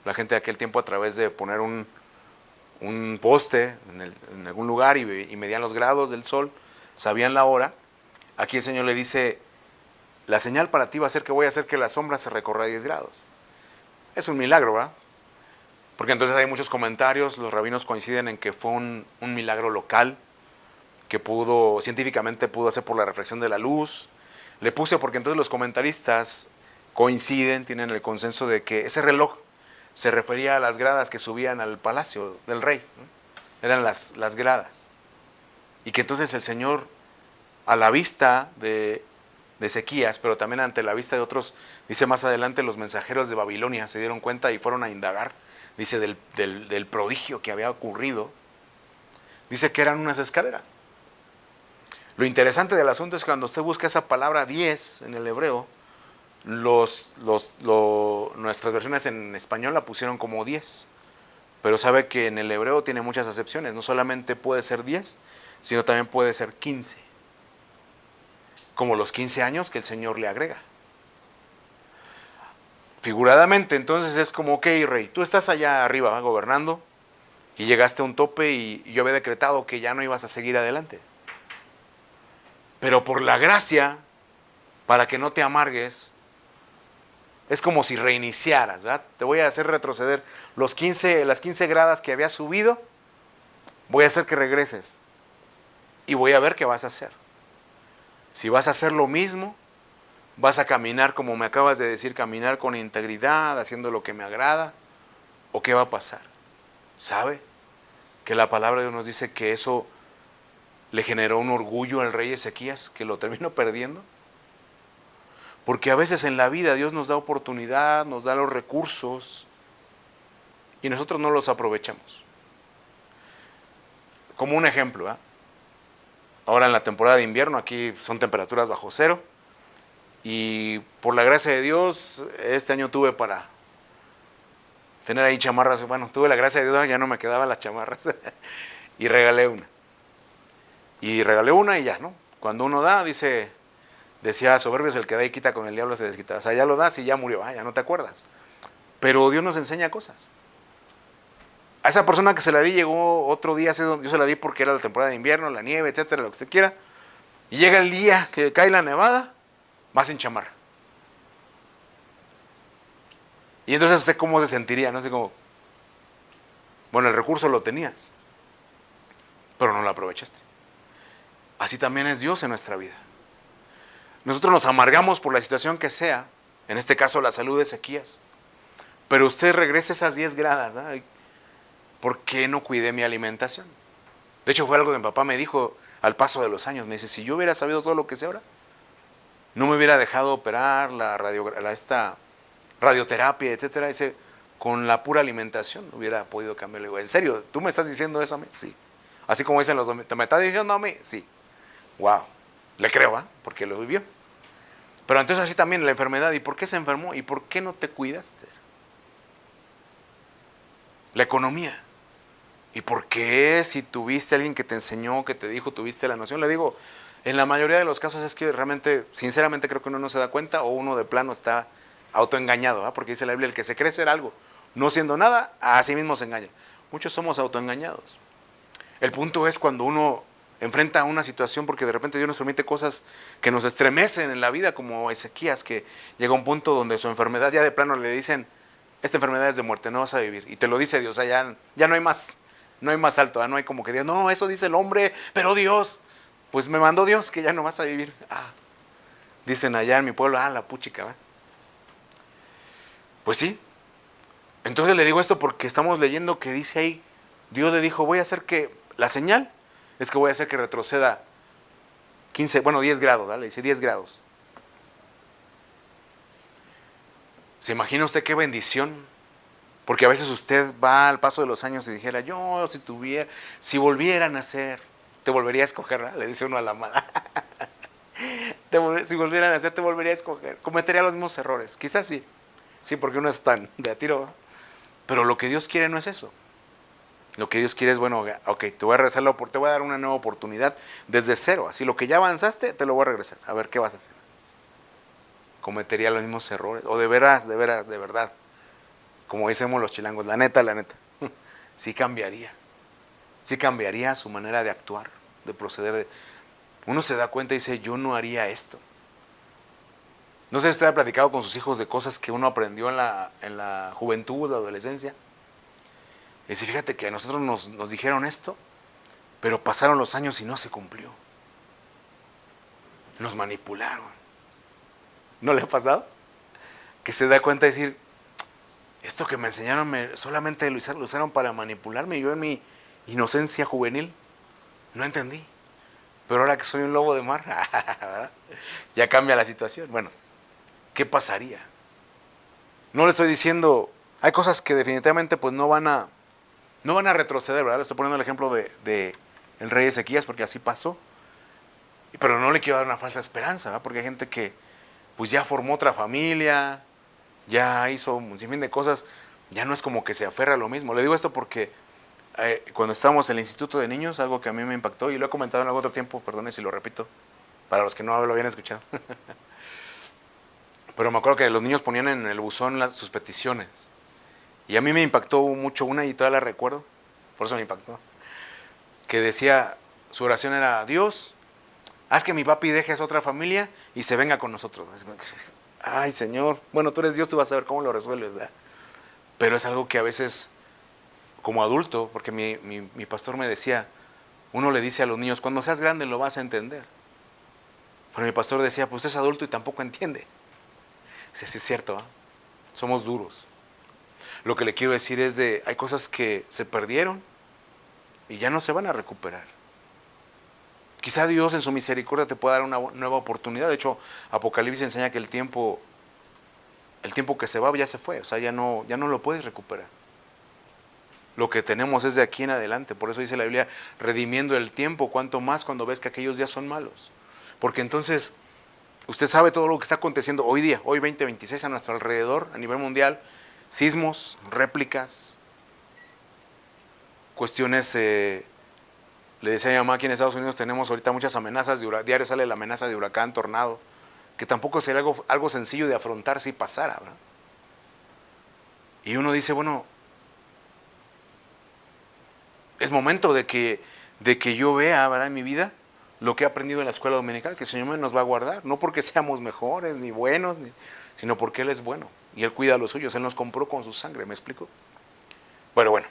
La gente de aquel tiempo, a través de poner un poste en algún lugar y medían los grados del sol, sabían la hora. Aquí el Señor le dice, la señal para ti va a ser que voy a hacer que la sombra se recorra a 10 grados. Es un milagro, ¿verdad? Porque entonces hay muchos comentarios, los rabinos coinciden en que fue un milagro local, que científicamente pudo hacer por la reflexión de la luz. Le puse porque entonces los comentaristas coinciden, tienen el consenso de que ese reloj se refería a las gradas que subían al palacio del rey, ¿no? Eran las gradas. Y que entonces el Señor, a la vista de Ezequías, pero también ante la vista de otros, dice más adelante, los mensajeros de Babilonia se dieron cuenta y fueron a indagar, dice, del prodigio que había ocurrido. Dice que eran unas escaleras. Lo interesante del asunto es que cuando usted busca esa palabra 10 en el hebreo, nuestras versiones en español la pusieron como 10, pero sabe que en el hebreo tiene muchas acepciones. No solamente puede ser 10, sino también puede ser 15, como los 15 años que el Señor le agrega. Figuradamente, entonces es como, ok, rey, tú estás allá arriba gobernando y llegaste a un tope y yo había decretado que ya no ibas a seguir adelante. Pero por la gracia, para que no te amargues, es como si reiniciaras, ¿verdad? Te voy a hacer retroceder las 15 gradas que habías subido, voy a hacer que regreses y voy a ver qué vas a hacer. Si vas a hacer lo mismo, vas a caminar como me acabas de decir, caminar con integridad, haciendo lo que me agrada, ¿o qué va a pasar? ¿Sabe? Que la palabra de Dios nos dice que eso le generó un orgullo al rey Ezequías, que lo terminó perdiendo. Porque a veces en la vida Dios nos da oportunidad, nos da los recursos y nosotros no los aprovechamos. Como un ejemplo, ¿eh? Ahora en la temporada de invierno, aquí son temperaturas bajo cero y por la gracia de Dios este año tuve para tener ahí chamarras. Bueno, tuve la gracia de Dios, ya no me quedaban las chamarras y regalé una. Y ya, ¿no? Cuando uno da, decía Soberbios, el que da y quita, con el diablo se desquita. O sea, ya lo das y ya murió, ya no te acuerdas. Pero Dios nos enseña cosas. A esa persona que se la di llegó otro día, yo se la di porque era la temporada de invierno, la nieve, etcétera, lo que usted quiera. Y llega el día que cae la nevada, vas en chamarra. Y entonces usted cómo se sentiría, ¿no? Así como, bueno, el recurso lo tenías, pero no lo aprovechaste. Así también es Dios en nuestra vida. Nosotros nos amargamos por la situación que sea, en este caso la salud de Ezequías, pero usted regresa esas 10 gradas, ¿no? ¿Por qué no cuidé mi alimentación? De hecho fue algo que mi papá me dijo al paso de los años. Me dice, si yo hubiera sabido todo lo que sé ahora, no me hubiera dejado operar esta radioterapia, etcétera. Dice, con la pura alimentación hubiera podido cambiar. Le digo, ¿en serio? ¿Tú me estás diciendo eso a mí? Sí. Así como dicen los dominicanos, ¿me estás diciendo a mí? Sí. Wow. Le creo, ¿eh? Porque lo vivió. Pero entonces así también la enfermedad. ¿Y por qué se enfermó? ¿Y por qué no te cuidaste? La economía. ¿Y por qué si tuviste a alguien que te enseñó, que te dijo, tuviste la noción? Le digo, en la mayoría de los casos es que realmente, sinceramente creo que uno no se da cuenta o uno de plano está autoengañado, ¿verdad? Porque dice la Biblia, el que se cree ser algo, no siendo nada, a sí mismo se engaña. Muchos somos autoengañados. El punto es cuando uno enfrenta una situación, porque de repente Dios nos permite cosas que nos estremecen en la vida, como Ezequías, que llega a un punto donde su enfermedad ya de plano le dicen, esta enfermedad es de muerte, no vas a vivir. Y te lo dice Dios, o sea, ya no hay más, no hay más alto, no hay como que Dios, no, eso dice el hombre, pero Dios, pues me mandó Dios que ya no vas a vivir. Dicen allá en mi pueblo, la puchica, ¿verdad? Pues sí. Entonces le digo esto porque estamos leyendo que dice ahí, Dios le dijo, voy a hacer que, la señal es que voy a hacer que retroceda 10 grados, ¿vale? Le dice 10 grados. ¿Se imagina usted qué bendición? Porque a veces usted va al paso de los años y dijera, yo si volviera a nacer, te volvería a escoger, ¿verdad? Le dice uno a la amada. Si volviera a nacer, te volvería a escoger. Cometería los mismos errores. Quizás sí. Sí, porque uno es tan de a tiro. Pero lo que Dios quiere no es eso. Lo que Dios quiere es, bueno, ok, te voy a regresar te voy a dar una nueva oportunidad desde cero. Así lo que ya avanzaste, te lo voy a regresar. A ver qué vas a hacer. Cometería los mismos errores. O de veras, de verdad. Como decimos los chilangos, la neta, sí cambiaría. Sí cambiaría su manera de actuar, de proceder. Uno se da cuenta y dice, yo no haría esto. No sé si usted ha platicado con sus hijos de cosas que uno aprendió en la juventud, la adolescencia. Y dice, fíjate que a nosotros nos dijeron esto, pero pasaron los años y no se cumplió. Nos manipularon. ¿No le ha pasado? Que se da cuenta de decir, esto que me enseñaron solamente lo usaron para manipularme. Yo en mi inocencia juvenil no entendí. Pero ahora que soy un lobo de mar, ya cambia la situación. Bueno, ¿qué pasaría? No le estoy diciendo, hay cosas que definitivamente pues no van a retroceder, ¿verdad? Le estoy poniendo el ejemplo de el rey Ezequías porque así pasó. Pero no le quiero dar una falsa esperanza, ¿verdad? Porque hay gente que pues ya formó otra familia, ya hizo un sinfín de cosas, ya no es como que se aferra a lo mismo. Le digo esto porque cuando estábamos en el Instituto de Niños, algo que a mí me impactó, y lo he comentado en algún otro tiempo, perdone si lo repito, para los que no lo habían escuchado. Pero me acuerdo que los niños ponían en el buzón sus peticiones. Y a mí me impactó mucho una y todavía la recuerdo, por eso me impactó. Que decía, su oración era, Dios, haz que mi papi deje a esa otra familia y se venga con nosotros. Ay, Señor, bueno, tú eres Dios, tú vas a ver cómo lo resuelves, ¿verdad? Pero es algo que a veces, como adulto, porque mi pastor me decía, uno le dice a los niños, cuando seas grande lo vas a entender. Pero mi pastor decía, pues es adulto y tampoco entiende. Sí, es cierto, ¿eh? Somos duros. Lo que le quiero decir es hay cosas que se perdieron y ya no se van a recuperar. Quizá Dios en su misericordia te pueda dar una nueva oportunidad. De hecho, Apocalipsis enseña que el tiempo que se va ya se fue. O sea, ya no lo puedes recuperar. Lo que tenemos es de aquí en adelante. Por eso dice la Biblia, redimiendo el tiempo, cuanto más cuando ves que aquellos días son malos. Porque entonces, usted sabe todo lo que está aconteciendo hoy día, hoy 2026 a nuestro alrededor, a nivel mundial. Sismos, réplicas, cuestiones, le decía a mi mamá, aquí en Estados Unidos tenemos ahorita muchas amenazas, diario sale la amenaza de huracán, tornado, que tampoco sería algo sencillo de afrontar si pasara, ¿verdad? Y uno dice, bueno, es momento de que yo vea, ¿verdad?, en mi vida lo que he aprendido en la escuela dominical, que el Señor nos va a guardar, no porque seamos mejores, ni buenos, sino porque Él es bueno, y Él cuida a los suyos, Él nos compró con su sangre, ¿me explico? Bueno,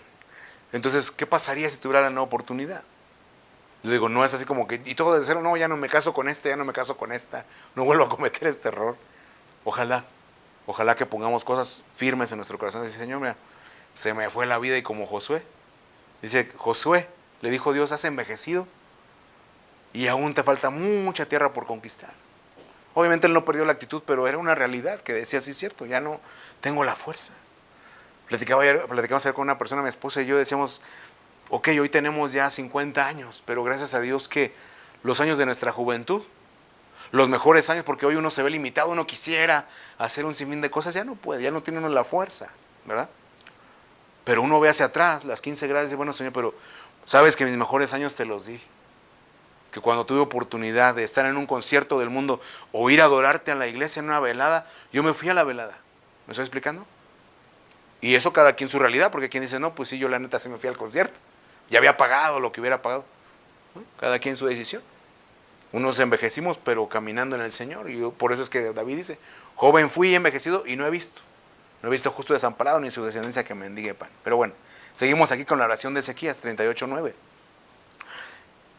entonces, ¿qué pasaría si tuviera la nueva oportunidad? Yo digo, no es así como que, y todo de cero, no, ya no me caso con ya no me caso con esta, no vuelvo a cometer este error. Ojalá que pongamos cosas firmes en nuestro corazón. Dice, Señor, mira, se me fue la vida y como Josué. Dice, Josué, le dijo Dios, has envejecido y aún te falta mucha tierra por conquistar. Obviamente él no perdió la actitud, pero era una realidad que decía, sí, cierto, ya no tengo la fuerza. Platicamos ayer con una persona, mi esposa y yo, decíamos, ok, hoy tenemos ya 50 años, pero gracias a Dios que los años de nuestra juventud, los mejores años, porque hoy uno se ve limitado, uno quisiera hacer un sinfín de cosas, ya no puede, ya no tiene uno la fuerza, ¿verdad? Pero uno ve hacia atrás, las 15 gradas, y dice, bueno, Señor, pero sabes que mis mejores años te los di. Que cuando tuve oportunidad de estar en un concierto del mundo o ir a adorarte a la iglesia en una velada, yo me fui a la velada. ¿Me estoy explicando? Y eso cada quien su realidad, porque quien dice, no, pues sí, yo la neta sí me fui al concierto. Ya había pagado lo que hubiera pagado. ¿No? Cada quien su decisión. Unos envejecimos, pero caminando en el Señor. Y por eso es que David dice, joven fui envejecido y no he visto. No he visto justo desamparado ni su descendencia que mendigue pan. Pero bueno, seguimos aquí con la oración de Ezequías 38:9.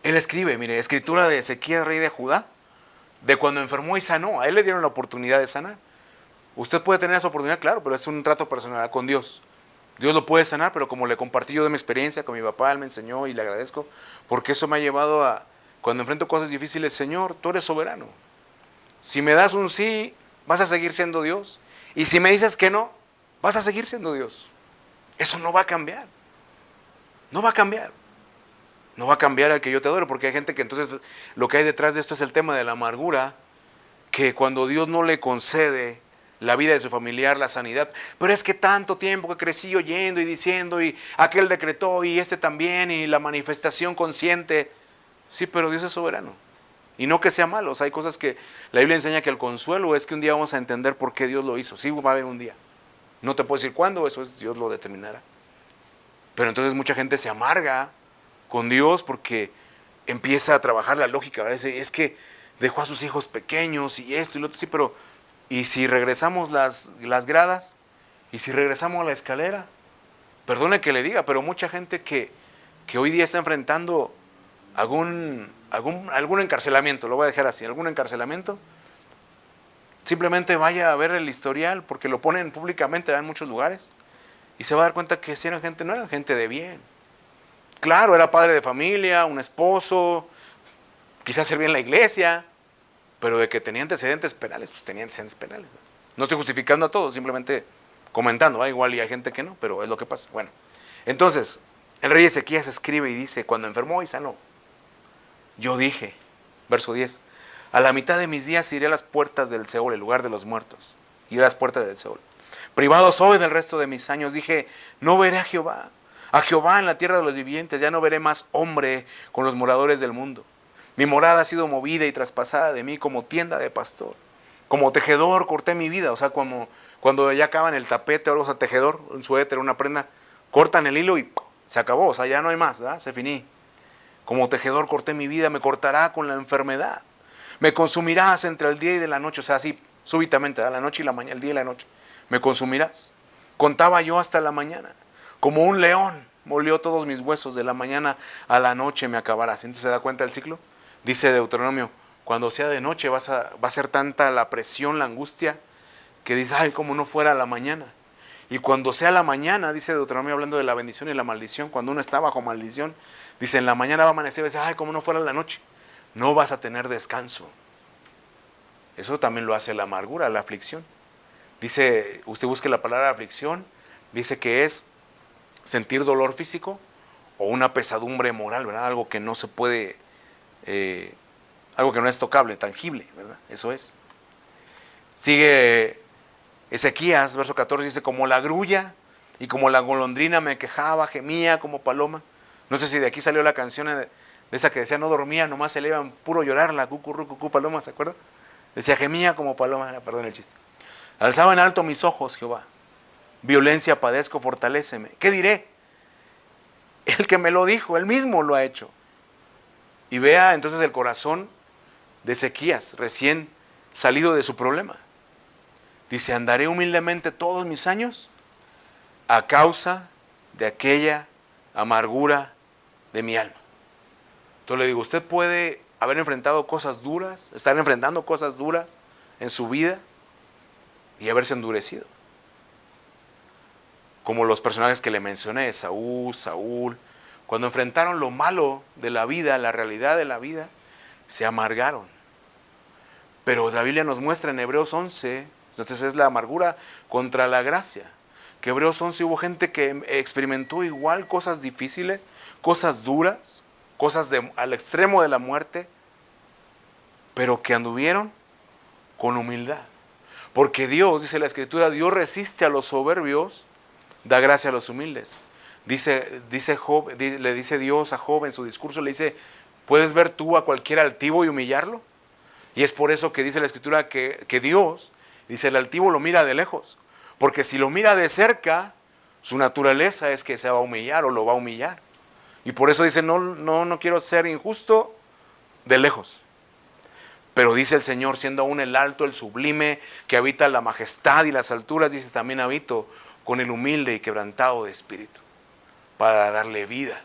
Él escribe, mire, escritura de Ezequías, rey de Judá, de cuando enfermó y sanó. A él le dieron la oportunidad de sanar. Usted puede tener esa oportunidad, claro, pero es un trato personal con Dios. Dios lo puede sanar, pero como le compartí yo de mi experiencia con mi papá, él me enseñó y le agradezco, porque eso me ha llevado a, cuando enfrento cosas difíciles, Señor, tú eres soberano. Si me das un sí, vas a seguir siendo Dios. Y si me dices que no, vas a seguir siendo Dios. Eso no va a cambiar. No va a cambiar. No va a cambiar al que yo te adore, porque hay gente que entonces lo que hay detrás de esto es el tema de la amargura, que cuando Dios no le concede la vida de su familiar, la sanidad, pero es que tanto tiempo que crecí oyendo y diciendo, y aquel decretó, y este también, y la manifestación consciente. Sí, pero Dios es soberano. Y no que sea malo, o sea, hay cosas que la Biblia enseña que el consuelo es que un día vamos a entender por qué Dios lo hizo. Sí, va a haber un día. No te puedo decir cuándo, eso es Dios lo determinará. Pero entonces mucha gente se amarga con Dios porque empieza a trabajar la lógica. A veces es que dejó a sus hijos pequeños y esto y lo otro, sí, pero ¿y si regresamos las gradas? ¿Y si regresamos a la escalera? Perdone que le diga, pero mucha gente que hoy día está enfrentando algún encarcelamiento, lo voy a dejar así, algún encarcelamiento, simplemente vaya a ver el historial, porque lo ponen públicamente en muchos lugares, y se va a dar cuenta que si eran gente, no eran gente de bien. Claro, era padre de familia, un esposo, quizás servía en la iglesia, pero de que tenía antecedentes penales, pues tenía antecedentes penales. No estoy justificando a todos, simplemente comentando, igual y hay gente que no, pero es lo que pasa. Bueno, entonces, el rey Ezequías escribe y dice, cuando enfermó y sanó, yo dije, verso 10, a la mitad de mis días iré a las puertas del Seol, el lugar de los muertos, iré a las puertas del Seol. Privado soy del resto de mis años, dije, no veré a Jehová en la tierra de los vivientes, ya no veré más hombre con los moradores del mundo. Mi morada ha sido movida y traspasada de mí como tienda de pastor. Como tejedor corté mi vida, o sea, como cuando ya acaban el tapete o algo, tejedor, un suéter, una prenda, cortan el hilo y se acabó, o sea, ya no hay más, ¿verdad? Se finí. Como tejedor corté mi vida, me cortará con la enfermedad. Me consumirás entre el día y de la noche, o sea, así súbitamente, ¿verdad? La noche y la mañana, el día y la noche. Me consumirás. Contaba yo hasta la mañana. Como un león, molió todos mis huesos, de la mañana a la noche me acabarás. Entonces, ¿se da cuenta del ciclo? Dice Deuteronomio, cuando sea de noche va a ser tanta la presión, la angustia, que dice, ay, como no fuera la mañana. Y cuando sea la mañana, dice Deuteronomio, hablando de la bendición y la maldición, cuando uno está bajo maldición, dice, en la mañana va a amanecer y dice, ay, como no fuera la noche. No vas a tener descanso. Eso también lo hace la amargura, la aflicción. Dice, usted busque la palabra aflicción, dice que es sentir dolor físico o una pesadumbre moral, ¿verdad? Algo que no se puede, algo que no es tocable, tangible, ¿verdad? Eso es. Sigue Ezequías, verso 14, dice, como la grulla y como la golondrina me quejaba, gemía como paloma. No sé si de aquí salió la canción de esa que decía, no dormía, nomás se le iban puro llorar, la cucurru, cucú, paloma, ¿se acuerda? Decía, gemía como paloma, perdón el chiste. Alzaba en alto mis ojos, Jehová. Violencia padezco, fortaléceme. ¿Qué diré? El que me lo dijo, él mismo lo ha hecho. Y vea entonces el corazón de Ezequías, recién salido de su problema. Dice, andaré humildemente todos mis años a causa de aquella amargura de mi alma. Entonces le digo, usted puede haber enfrentado cosas duras, estar enfrentando cosas duras en su vida y haberse endurecido. Como los personajes que le mencioné, Saúl, cuando enfrentaron lo malo de la vida, la realidad de la vida, se amargaron. Pero la Biblia nos muestra en Hebreos 11, entonces es la amargura contra la gracia. Que Hebreos 11 hubo gente que experimentó igual cosas difíciles, cosas duras, cosas al extremo de la muerte, pero que anduvieron con humildad. Porque Dios, dice la Escritura, Dios resiste a los soberbios, da gracia a los humildes. Dice Job, le dice Dios a Job en su discurso, le dice, ¿puedes ver tú a cualquier altivo y humillarlo? Y es por eso que dice la Escritura que Dios, dice, el altivo lo mira de lejos. Porque si lo mira de cerca, su naturaleza es que se va a humillar o lo va a humillar. Y por eso dice, no quiero ser injusto de lejos. Pero dice el Señor, siendo aún el alto, el sublime, que habita la majestad y las alturas, dice, también habito con el humilde y quebrantado de espíritu, para darle vida.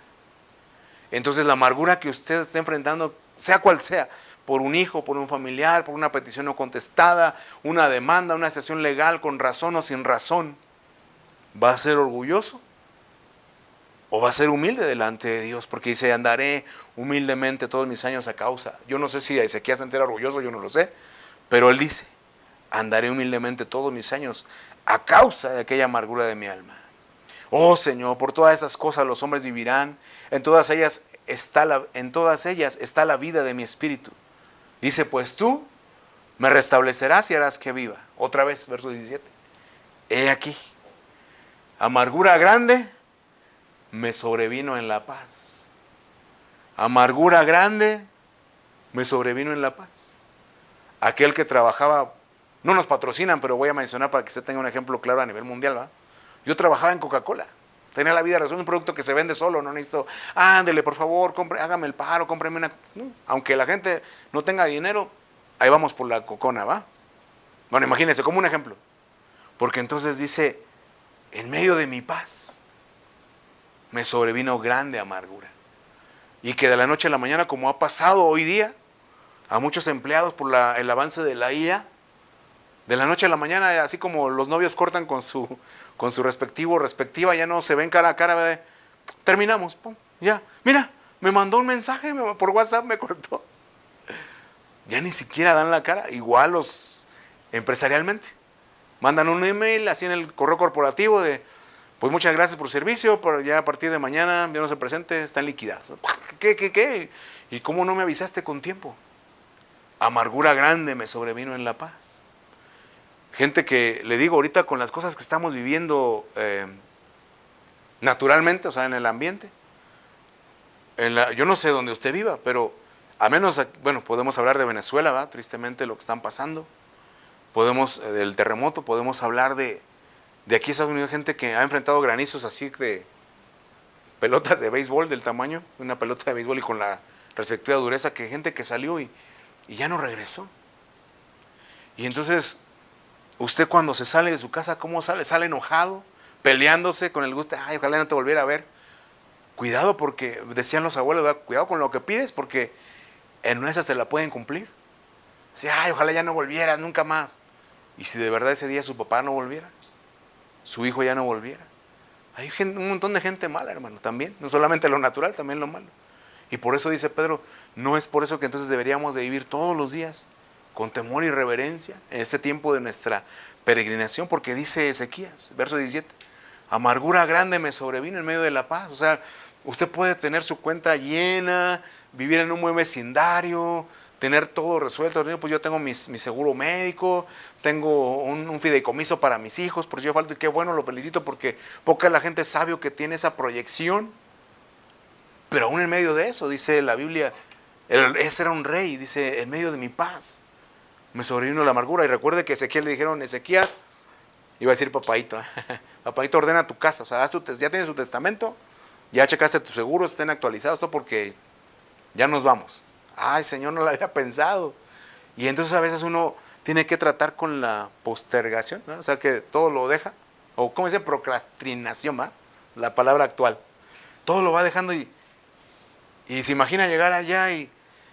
Entonces la amargura que usted está enfrentando, sea cual sea, por un hijo, por un familiar, por una petición no contestada, una demanda, una sesión legal con razón o sin razón, ¿va a ser orgulloso? ¿O va a ser humilde delante de Dios? Porque dice, andaré humildemente todos mis años a causa. Yo no sé si Ezequías se entera orgulloso, yo no lo sé. Pero él dice, andaré humildemente todos mis años a causa de aquella amargura de mi alma. Oh Señor, por todas esas cosas los hombres vivirán. En todas ellas está la vida de mi espíritu. Dice, pues tú me restablecerás y harás que viva. Otra vez, verso 17. He aquí, amargura grande me sobrevino en la paz. Amargura grande me sobrevino en la paz. Aquel que trabajaba, no nos patrocinan, pero voy a mencionar para que usted tenga un ejemplo claro a nivel mundial, ¿va? Yo trabajaba en Coca-Cola. Tenía la vida resuelta, un producto que se vende solo, no necesito, ándele por favor, hágame el paro, cómpreme una. No, aunque la gente no tenga dinero, ahí vamos por la cocona, ¿va? Bueno, imagínense, como un ejemplo. Porque entonces dice, en medio de mi paz, me sobrevino grande amargura. Y que de la noche a la mañana, como ha pasado hoy día, a muchos empleados por el avance de la IA, de la noche a la mañana, así como los novios cortan con su respectiva, ya no se ven cara a cara, terminamos, pum, ya, mira, me mandó un mensaje por WhatsApp, me cortó. Ya ni siquiera dan la cara, igual los empresarialmente. Mandan un email así en el correo corporativo de, pues muchas gracias por su servicio, pero ya a partir de mañana, ya no se presente, están liquidados. ¿Qué? ¿Y cómo no me avisaste con tiempo? Amargura grande me sobrevino en la paz. Gente que, le digo, ahorita con las cosas que estamos viviendo naturalmente, o sea, en el ambiente, yo no sé dónde usted viva, pero a menos, bueno, podemos hablar de Venezuela, ¿va? Tristemente lo que están pasando. Del terremoto, podemos hablar de aquí en Estados Unidos, gente que ha enfrentado granizos así de pelotas de béisbol del tamaño de una pelota de béisbol y con la respectiva dureza, que gente que salió y ya no regresó. Y entonces, usted cuando se sale de su casa, ¿cómo sale? Sale enojado, peleándose con el gusto, ay, ojalá no te volviera a ver. Cuidado porque, decían los abuelos, ¿verdad? Cuidado con lo que pides porque en una de esas te la pueden cumplir. Dice, ay, ojalá ya no volvieras, nunca más. Y si de verdad ese día su papá no volviera, su hijo ya no volviera. Hay un montón de gente mala, hermano, también. No solamente lo natural, también lo malo. Y por eso dice Pedro, no es por eso que entonces deberíamos de vivir todos los días con temor y reverencia en este tiempo de nuestra peregrinación, porque dice Ezequías, verso 17, amargura grande me sobrevino en medio de la paz. O sea, usted puede tener su cuenta llena, vivir en un buen vecindario, tener todo resuelto. Pues yo tengo mi seguro médico, tengo un fideicomiso para mis hijos, por si yo falto, y qué bueno, lo felicito porque poca la gente sabio que tiene esa proyección. Pero aún en medio de eso, dice la Biblia, ese era un rey, dice, en medio de mi paz me sobrevino la amargura. Y recuerde que a Ezequiel le dijeron, Ezequías, iba a decir papaito, papaito, ordena tu casa, o sea, ya tienes tu testamento, ya checaste tus seguros, estén actualizados, todo porque ya nos vamos. Ay, Señor, no lo había pensado. Y entonces a veces uno tiene que tratar con la postergación, ¿no? O sea, que todo lo deja, o ¿cómo dice? Procrastinación, ¿va? La palabra actual. Todo lo va dejando y se imagina llegar allá y,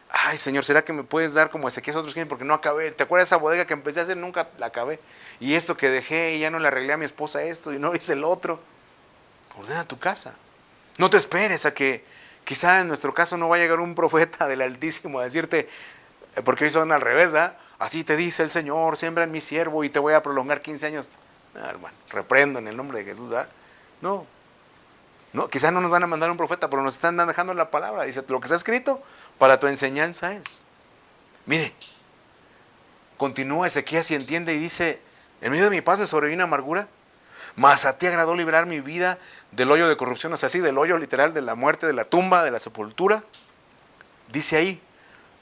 ay, Señor, ¿será que me puedes dar como Ezequías otros 15? Porque no acabé. ¿Te acuerdas de esa bodega que empecé a hacer? Nunca la acabé. Y esto que dejé y ya no le arreglé a mi esposa esto y no hice el otro. Ordena tu casa. No te esperes a que quizá en nuestro caso no va a llegar un profeta del Altísimo a decirte, porque hoy son al revés, ¿verdad? Así te dice el Señor, siembra en mi siervo y te voy a prolongar 15 años. Hermano, reprendo en el nombre de Jesús, ¿verdad? No, quizá no nos van a mandar un profeta, pero nos están dejando la palabra. Dice, lo que está escrito para tu enseñanza es. Mire, continúa Ezequías y entiende y dice, en medio de mi paz me sobrevino amargura. Mas a ti agradó librar mi vida del hoyo de corrupción, o sea, sí, del hoyo literal, de la muerte, de la tumba, de la sepultura. Dice ahí,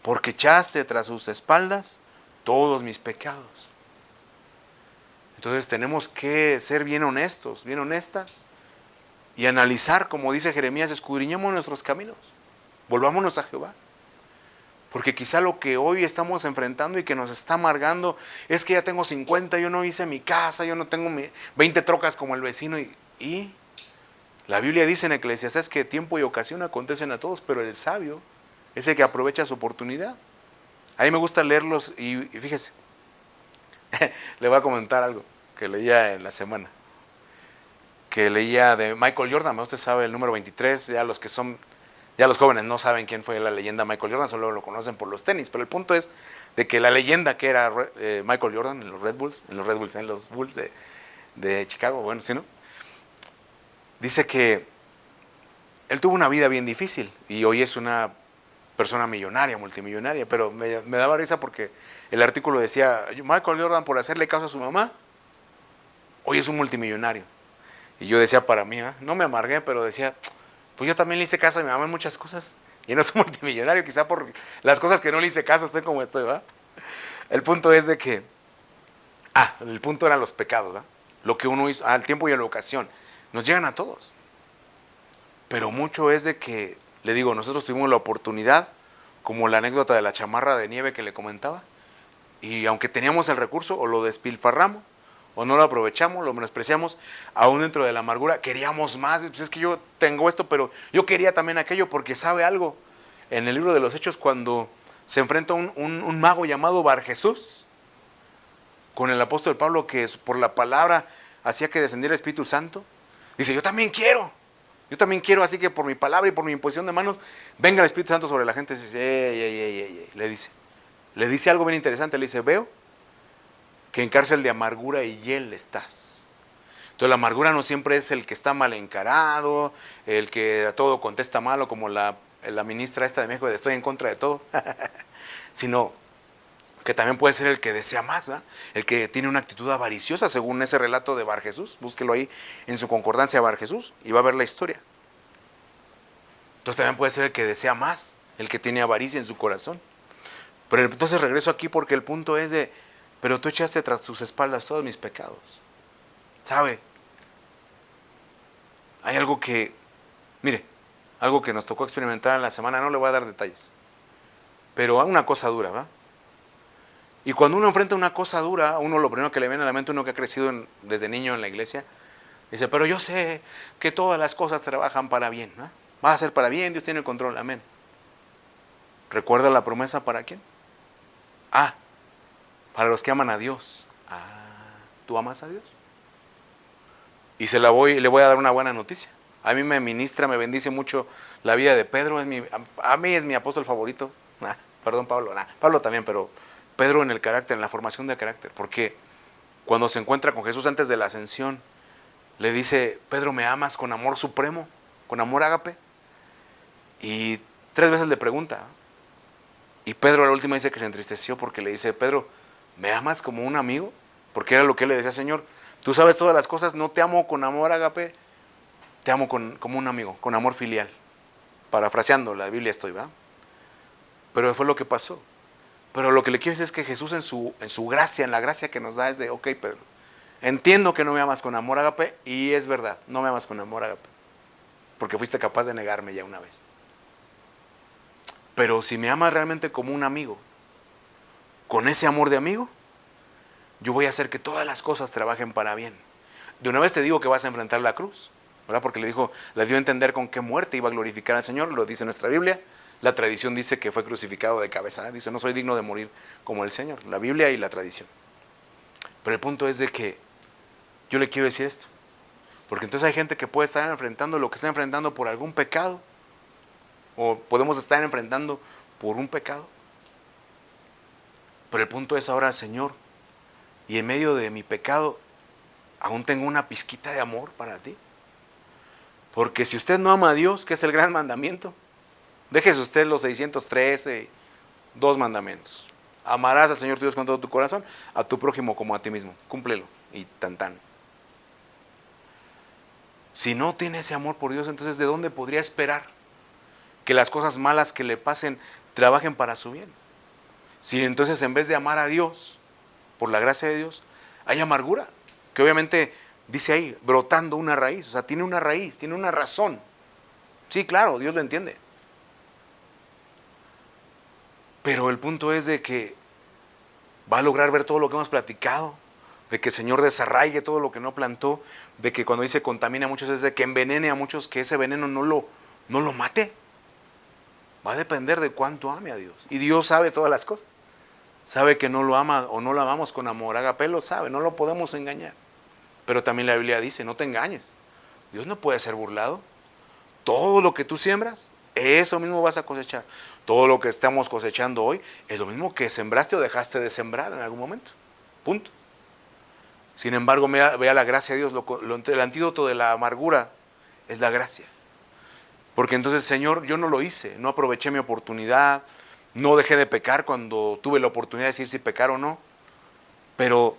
porque echaste tras sus espaldas todos mis pecados. Entonces tenemos que ser bien honestos, bien honestas, y analizar, como dice Jeremías, escudriñemos nuestros caminos, volvámonos a Jehová. Porque quizá lo que hoy estamos enfrentando y que nos está amargando es que ya tengo 50, yo no hice mi casa, yo no tengo 20 trocas como el vecino. Y la Biblia dice en Eclesiastés que tiempo y ocasión acontecen a todos, pero el sabio es el que aprovecha su oportunidad. A mí me gusta leerlos y fíjese, le voy a comentar algo que leía en la semana. Que leía de Michael Jordan, usted sabe el número 23, ya los jóvenes no saben quién fue la leyenda Michael Jordan, solo lo conocen por los tenis, pero el punto es de que la leyenda que era Michael Jordan en los Bulls de Chicago, bueno, ¿sí no? Dice que él tuvo una vida bien difícil y hoy es una persona millonaria, multimillonaria, pero me daba risa porque el artículo decía, Michael Jordan por hacerle caso a su mamá, hoy es un multimillonario. Y yo decía para mí, no me amargué, pero decía, pues yo también le hice caso a mi mamá en muchas cosas. Y no soy multimillonario, quizá por las cosas que no le hice caso, estoy como estoy, ¿verdad? El punto es de que, el punto eran los pecados, ¿verdad? Lo que uno hizo, al tiempo y a la ocasión, nos llegan a todos. Pero mucho es de que, le digo, nosotros tuvimos la oportunidad, como la anécdota de la chamarra de nieve que le comentaba, y aunque teníamos el recurso, o lo despilfarramos, o no lo aprovechamos, lo menospreciamos, aún dentro de la amargura, queríamos más, pues es que yo tengo esto, pero yo quería también aquello, porque sabe algo, en el libro de los Hechos, cuando se enfrenta un mago llamado Bar Jesús, con el apóstol Pablo, que por la palabra hacía que descendiera el Espíritu Santo, dice, yo también quiero, así que por mi palabra y por mi imposición de manos, venga el Espíritu Santo sobre la gente, dice, le dice algo bien interesante, le dice, veo que en cárcel de amargura y hiel estás. Entonces la amargura no siempre es el que está mal encarado, el que a todo contesta malo, como la ministra esta de México de estoy en contra de todo, sino que también puede ser el que desea más, ¿verdad? El que tiene una actitud avariciosa, según ese relato de Bar Jesús. Búsquelo ahí en su concordancia Bar Jesús y va a ver la historia. Entonces también puede ser el que desea más, el que tiene avaricia en su corazón. Pero entonces regreso aquí porque el punto es de, pero tú echaste tras tus espaldas todos mis pecados. ¿Sabe? Hay algo que, mire, algo que nos tocó experimentar en la semana, no le voy a dar detalles, pero una cosa dura, ¿verdad? Y cuando uno enfrenta una cosa dura, uno lo primero que le viene a la mente, uno que ha crecido desde niño en la iglesia, dice, pero yo sé que todas las cosas trabajan para bien, ¿no? Va a ser para bien, Dios tiene el control, amén. ¿Recuerda la promesa para quién? Para los que aman a Dios. ¿Tú amas a Dios? Y le voy a dar una buena noticia. A mí me ministra, me bendice mucho la vida de Pedro. A mí es mi apóstol favorito. Perdón, Pablo. Pablo también, pero Pedro en el carácter, en la formación de carácter. Porque cuando se encuentra con Jesús antes de la ascensión, le dice, Pedro, ¿me amas con amor supremo? ¿Con amor ágape? Y 3 veces le pregunta. Y Pedro a la última dice que se entristeció porque le dice, Pedro, ¿me amas como un amigo? Porque era lo que él le decía, Señor, tú sabes todas las cosas, no te amo con amor ágape, te amo como un amigo, con amor filial. Parafraseando, la Biblia estoy, ¿va? Pero fue lo que pasó. Pero lo que le quiero decir es que Jesús en su gracia, en la gracia que nos da es de, ok, Pedro, entiendo que no me amas con amor ágape y es verdad, no me amas con amor ágape, porque fuiste capaz de negarme ya una vez. Pero si me amas realmente como un amigo, con ese amor de amigo, yo voy a hacer que todas las cosas trabajen para bien. De una vez te digo que vas a enfrentar la cruz, ¿verdad? Porque le dio a entender con qué muerte iba a glorificar al Señor, lo dice nuestra Biblia. La tradición dice que fue crucificado de cabeza, dice, no soy digno de morir como el Señor, la Biblia y la tradición. Pero el punto es de que yo le quiero decir esto, porque entonces hay gente que puede estar enfrentando lo que está enfrentando por algún pecado, o podemos estar enfrentando por un pecado. Pero el punto es ahora, Señor, y en medio de mi pecado, aún tengo una pizquita de amor para ti. Porque si usted no ama a Dios, que es el gran mandamiento, déjese usted los 613, 2 mandamientos. Amarás al Señor tu Dios con todo tu corazón, a tu prójimo como a ti mismo. Cúmplelo y tan tan. Si no tiene ese amor por Dios, entonces ¿de dónde podría esperar que las cosas malas que le pasen trabajen para su bien? Si entonces en vez de amar a Dios, por la gracia de Dios, hay amargura, que obviamente dice ahí, brotando una raíz, o sea, tiene una raíz, tiene una razón. Sí, claro, Dios lo entiende. Pero el punto es de que va a lograr ver todo lo que hemos platicado, de que el Señor desarraigue todo lo que no plantó, de que cuando dice contamina a muchos es de que envenene a muchos, que ese veneno no lo mate. Va a depender de cuánto ame a Dios. Y Dios sabe todas las cosas. Sabe que no lo ama o no lo amamos con amor. Agape lo sabe, no lo podemos engañar. Pero también la Biblia dice, no te engañes. Dios no puede ser burlado. Todo lo que tú siembras, eso mismo vas a cosechar. Todo lo que estamos cosechando hoy es lo mismo que sembraste o dejaste de sembrar en algún momento. Punto. Sin embargo, vea la gracia de Dios. El antídoto de la amargura es la gracia. Porque entonces, Señor, yo no lo hice, no aproveché mi oportunidad, no dejé de pecar cuando tuve la oportunidad de decir si pecar o no. Pero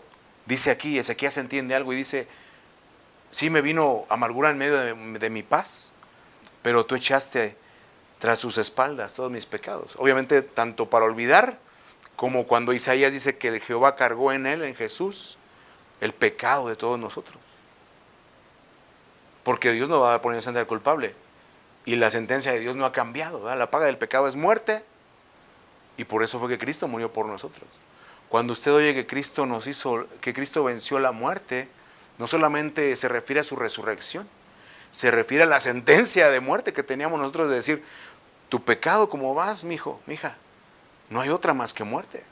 dice aquí, Ezequías entiende algo y dice, sí me vino amargura en medio de mi paz, pero tú echaste tras sus espaldas todos mis pecados. Obviamente, tanto para olvidar, como cuando Isaías dice que el Jehová cargó en él, en Jesús, el pecado de todos nosotros. Porque Dios no va a poner al culpable. Y la sentencia de Dios no ha cambiado, ¿verdad? La paga del pecado es muerte. Y por eso fue que Cristo murió por nosotros. Cuando usted oye que Cristo que Cristo venció la muerte, no solamente se refiere a su resurrección, se refiere a la sentencia de muerte que teníamos nosotros de decir, tu pecado, ¿cómo vas, mijo, mija? No hay otra más que muerte.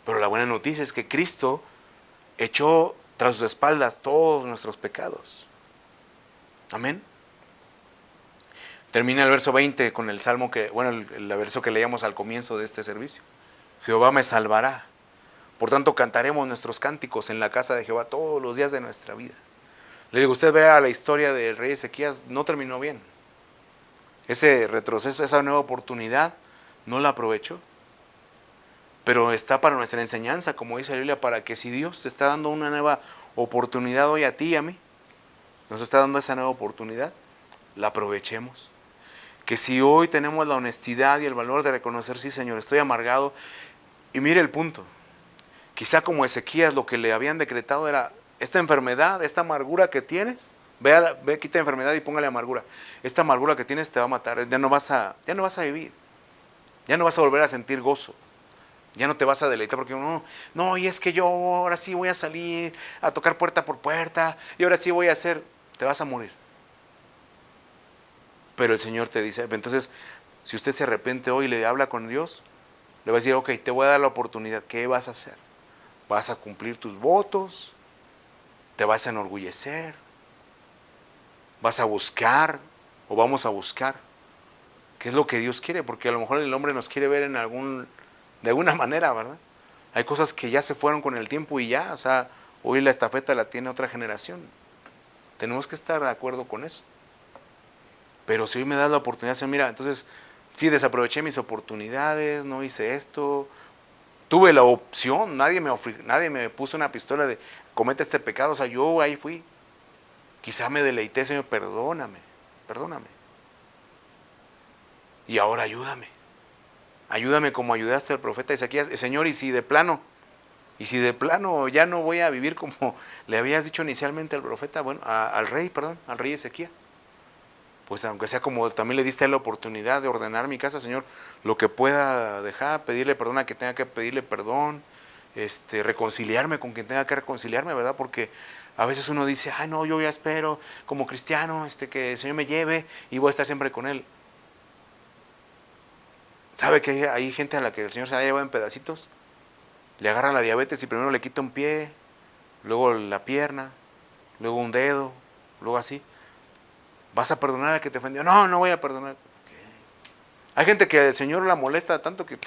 Pero la buena noticia es que Cristo echó tras sus espaldas todos nuestros pecados. Amén. Termina el verso 20 con el salmo el verso que leíamos al comienzo de este servicio. Jehová me salvará. Por tanto, cantaremos nuestros cánticos en la casa de Jehová todos los días de nuestra vida. Le digo, usted vea la historia del rey Ezequías, no terminó bien. Ese retroceso, esa nueva oportunidad, no la aprovechó. Pero está para nuestra enseñanza, como dice la Biblia, para que si Dios te está dando una nueva oportunidad hoy a ti y a mí, nos está dando esa nueva oportunidad, la aprovechemos. Que si hoy tenemos la honestidad y el valor de reconocer, sí, Señor, estoy amargado. Y mire el punto. Quizá como Ezequías lo que le habían decretado era esta enfermedad, esta amargura que tienes, ve, quita enfermedad y póngale amargura. Esta amargura que tienes te va a matar, ya no vas a vivir. Ya no vas a volver a sentir gozo. Ya no te vas a deleitar porque no, y es que yo ahora sí voy a salir a tocar puerta por puerta y ahora sí voy a hacer, te vas a morir. Pero el Señor te dice, entonces, si usted se arrepiente hoy y le habla con Dios, le va a decir, ok, te voy a dar la oportunidad, ¿qué vas a hacer? ¿Vas a cumplir tus votos? ¿Te vas a enorgullecer? ¿Vas a buscar? ¿O vamos a buscar? ¿Qué es lo que Dios quiere? Porque a lo mejor el hombre nos quiere ver de alguna manera, ¿verdad? Hay cosas que ya se fueron con el tiempo y ya, o sea, hoy la estafeta la tiene otra generación. Tenemos que estar de acuerdo con eso. Pero si hoy me das la oportunidad, Señor, mira, entonces, sí, desaproveché mis oportunidades, no hice esto, tuve la opción, nadie me puso una pistola de comete este pecado, o sea, yo ahí fui. Quizá me deleité, Señor, perdóname. Y ahora ayúdame. Ayúdame como ayudaste al profeta Ezequías. Señor, y si de plano ya no voy a vivir como le habías dicho inicialmente al profeta, al rey Ezequías. Pues aunque sea como también le diste la oportunidad de ordenar mi casa, Señor, lo que pueda dejar, pedirle perdón a quien tenga que pedirle perdón, reconciliarme con quien tenga que reconciliarme, ¿verdad? Porque a veces uno dice, ay no, yo ya espero como cristiano que el Señor me lleve y voy a estar siempre con Él. ¿Sabe que hay gente a la que el Señor se la lleva en pedacitos? Le agarra la diabetes y primero le quita un pie, luego la pierna, luego un dedo, luego así. ¿Vas a perdonar al que te ofendió? No, no voy a perdonar. Okay. Hay gente que el Señor la molesta tanto que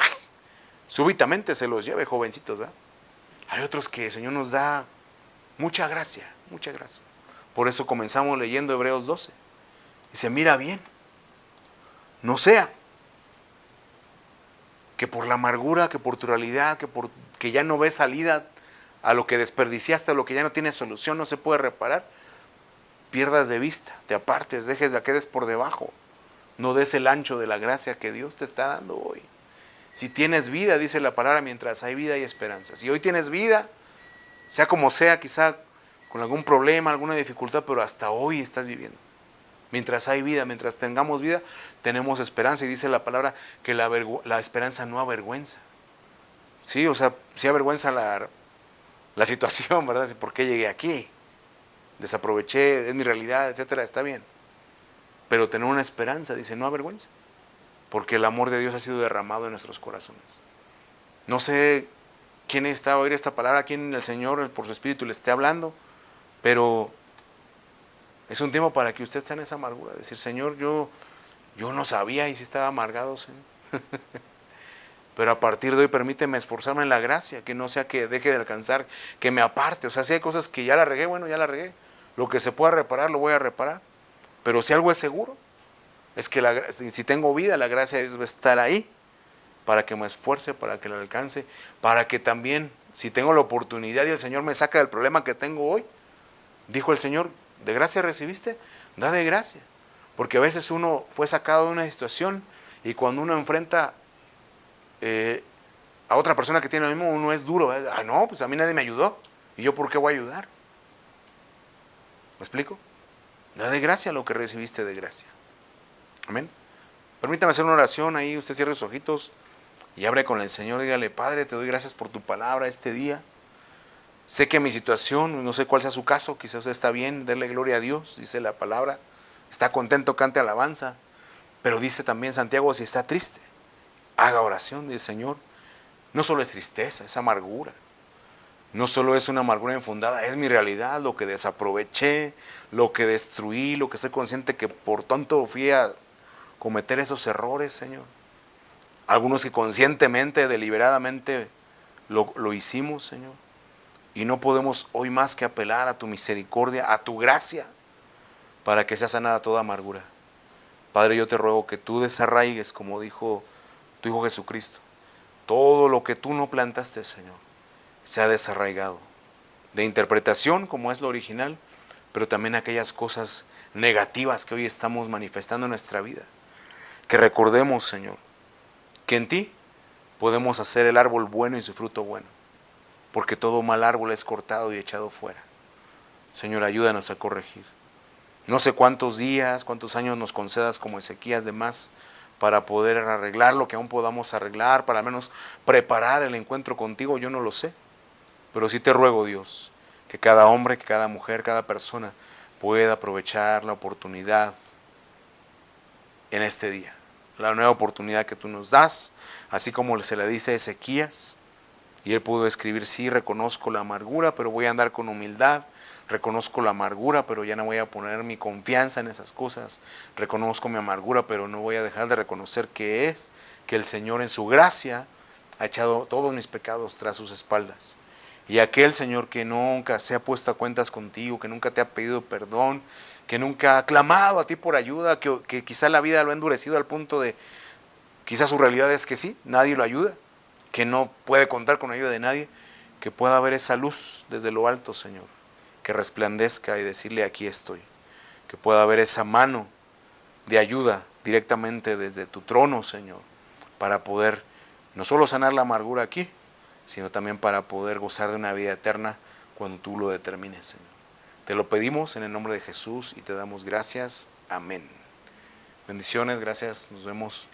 súbitamente se los lleve, jovencitos, ¿verdad? Hay otros que el Señor nos da mucha gracia, mucha gracia. Por eso comenzamos leyendo Hebreos 12. Dice, mira bien, no sea que por la amargura, que por tu realidad, que ya no ves salida a lo que desperdiciaste, a lo que ya no tiene solución, no se puede reparar, pierdas de vista, te apartes, quedes por debajo. No des el ancho de la gracia que Dios te está dando hoy. Si tienes vida, dice la palabra, mientras hay vida hay esperanza. Si hoy tienes vida, sea como sea, quizá con algún problema, alguna dificultad, pero hasta hoy estás viviendo. Mientras hay vida, mientras tengamos vida, tenemos esperanza. Y dice la palabra que la esperanza no avergüenza. Sí, o sea, sí avergüenza la situación, ¿verdad? ¿Por qué llegué aquí? Desaproveché, es mi realidad, etcétera, está bien. Pero tener una esperanza, dice, no avergüenza. Porque el amor de Dios ha sido derramado en nuestros corazones. No sé quién está a oír esta palabra, quién el Señor por su Espíritu le esté hablando, pero es un tiempo para que usted esté en esa amargura. Decir, Señor, yo no sabía y sí estaba amargado, Señor. Pero a partir de hoy permíteme esforzarme en la gracia, que no sea que deje de alcanzar, que me aparte. O sea, si hay cosas que ya la regué, bueno, ya la regué. Lo que se pueda reparar, lo voy a reparar. Pero si algo es seguro, es que si tengo vida, la gracia de Dios va a estar ahí para que me esfuerce, para que la alcance, para que también, si tengo la oportunidad y el Señor me saca del problema que tengo hoy, dijo el Señor, ¿de gracia recibiste? Da de gracia. Porque a veces uno fue sacado de una situación y cuando uno enfrenta a otra persona que tiene lo mismo, uno es duro. Ah, no, pues a mí nadie me ayudó. ¿Y yo por qué voy a ayudar? ¿Me explico? Da de gracia lo que recibiste de gracia. Amén. Permítame hacer una oración ahí, usted cierre sus ojitos y abre con el Señor, dígale, Padre, te doy gracias por tu palabra este día. Sé que mi situación, no sé cuál sea su caso, quizás usted está bien, denle gloria a Dios, dice la palabra. Está contento, cante alabanza. Pero dice también Santiago, si está triste, haga oración, dice Señor. No solo es tristeza, es amargura. No solo es una amargura infundada, es mi realidad, lo que desaproveché, lo que destruí, lo que estoy consciente que por tanto fui a cometer esos errores, Señor. Algunos que conscientemente, deliberadamente lo hicimos, Señor. Y no podemos hoy más que apelar a tu misericordia, a tu gracia, para que sea sanada toda amargura. Padre, yo te ruego que tú desarraigues, como dijo tu Hijo Jesucristo, todo lo que tú no plantaste, Señor, sea desarraigado. De interpretación, como es lo original, pero también aquellas cosas negativas que hoy estamos manifestando en nuestra vida. Que recordemos, Señor, que en ti podemos hacer el árbol bueno y su fruto bueno, porque todo mal árbol es cortado y echado fuera. Señor, ayúdanos a corregir. No sé cuántos días, cuántos años nos concedas como Ezequías de más para poder arreglar lo que aún podamos arreglar, para al menos preparar el encuentro contigo, yo no lo sé. Pero sí te ruego, Dios, que cada hombre, que cada mujer, cada persona pueda aprovechar la oportunidad en este día. La nueva oportunidad que tú nos das, así como se le dice a Ezequías, y él pudo escribir, sí, reconozco la amargura, pero voy a andar con humildad, reconozco la amargura, pero ya no voy a poner mi confianza en esas cosas, reconozco mi amargura, pero no voy a dejar de reconocer que el Señor en su gracia ha echado todos mis pecados tras sus espaldas. Y aquel Señor que nunca se ha puesto a cuentas contigo, que nunca te ha pedido perdón, que nunca ha clamado a ti por ayuda, que quizá la vida lo ha endurecido al punto de, quizá su realidad es que sí, nadie lo ayuda, que no puede contar con la ayuda de nadie, que pueda haber esa luz desde lo alto, Señor, que resplandezca y decirle aquí estoy, que pueda haber esa mano de ayuda directamente desde tu trono, Señor, para poder no solo sanar la amargura aquí, sino también para poder gozar de una vida eterna cuando tú lo determines, Señor. Te lo pedimos en el nombre de Jesús y te damos gracias. Amén. Bendiciones, gracias, nos vemos.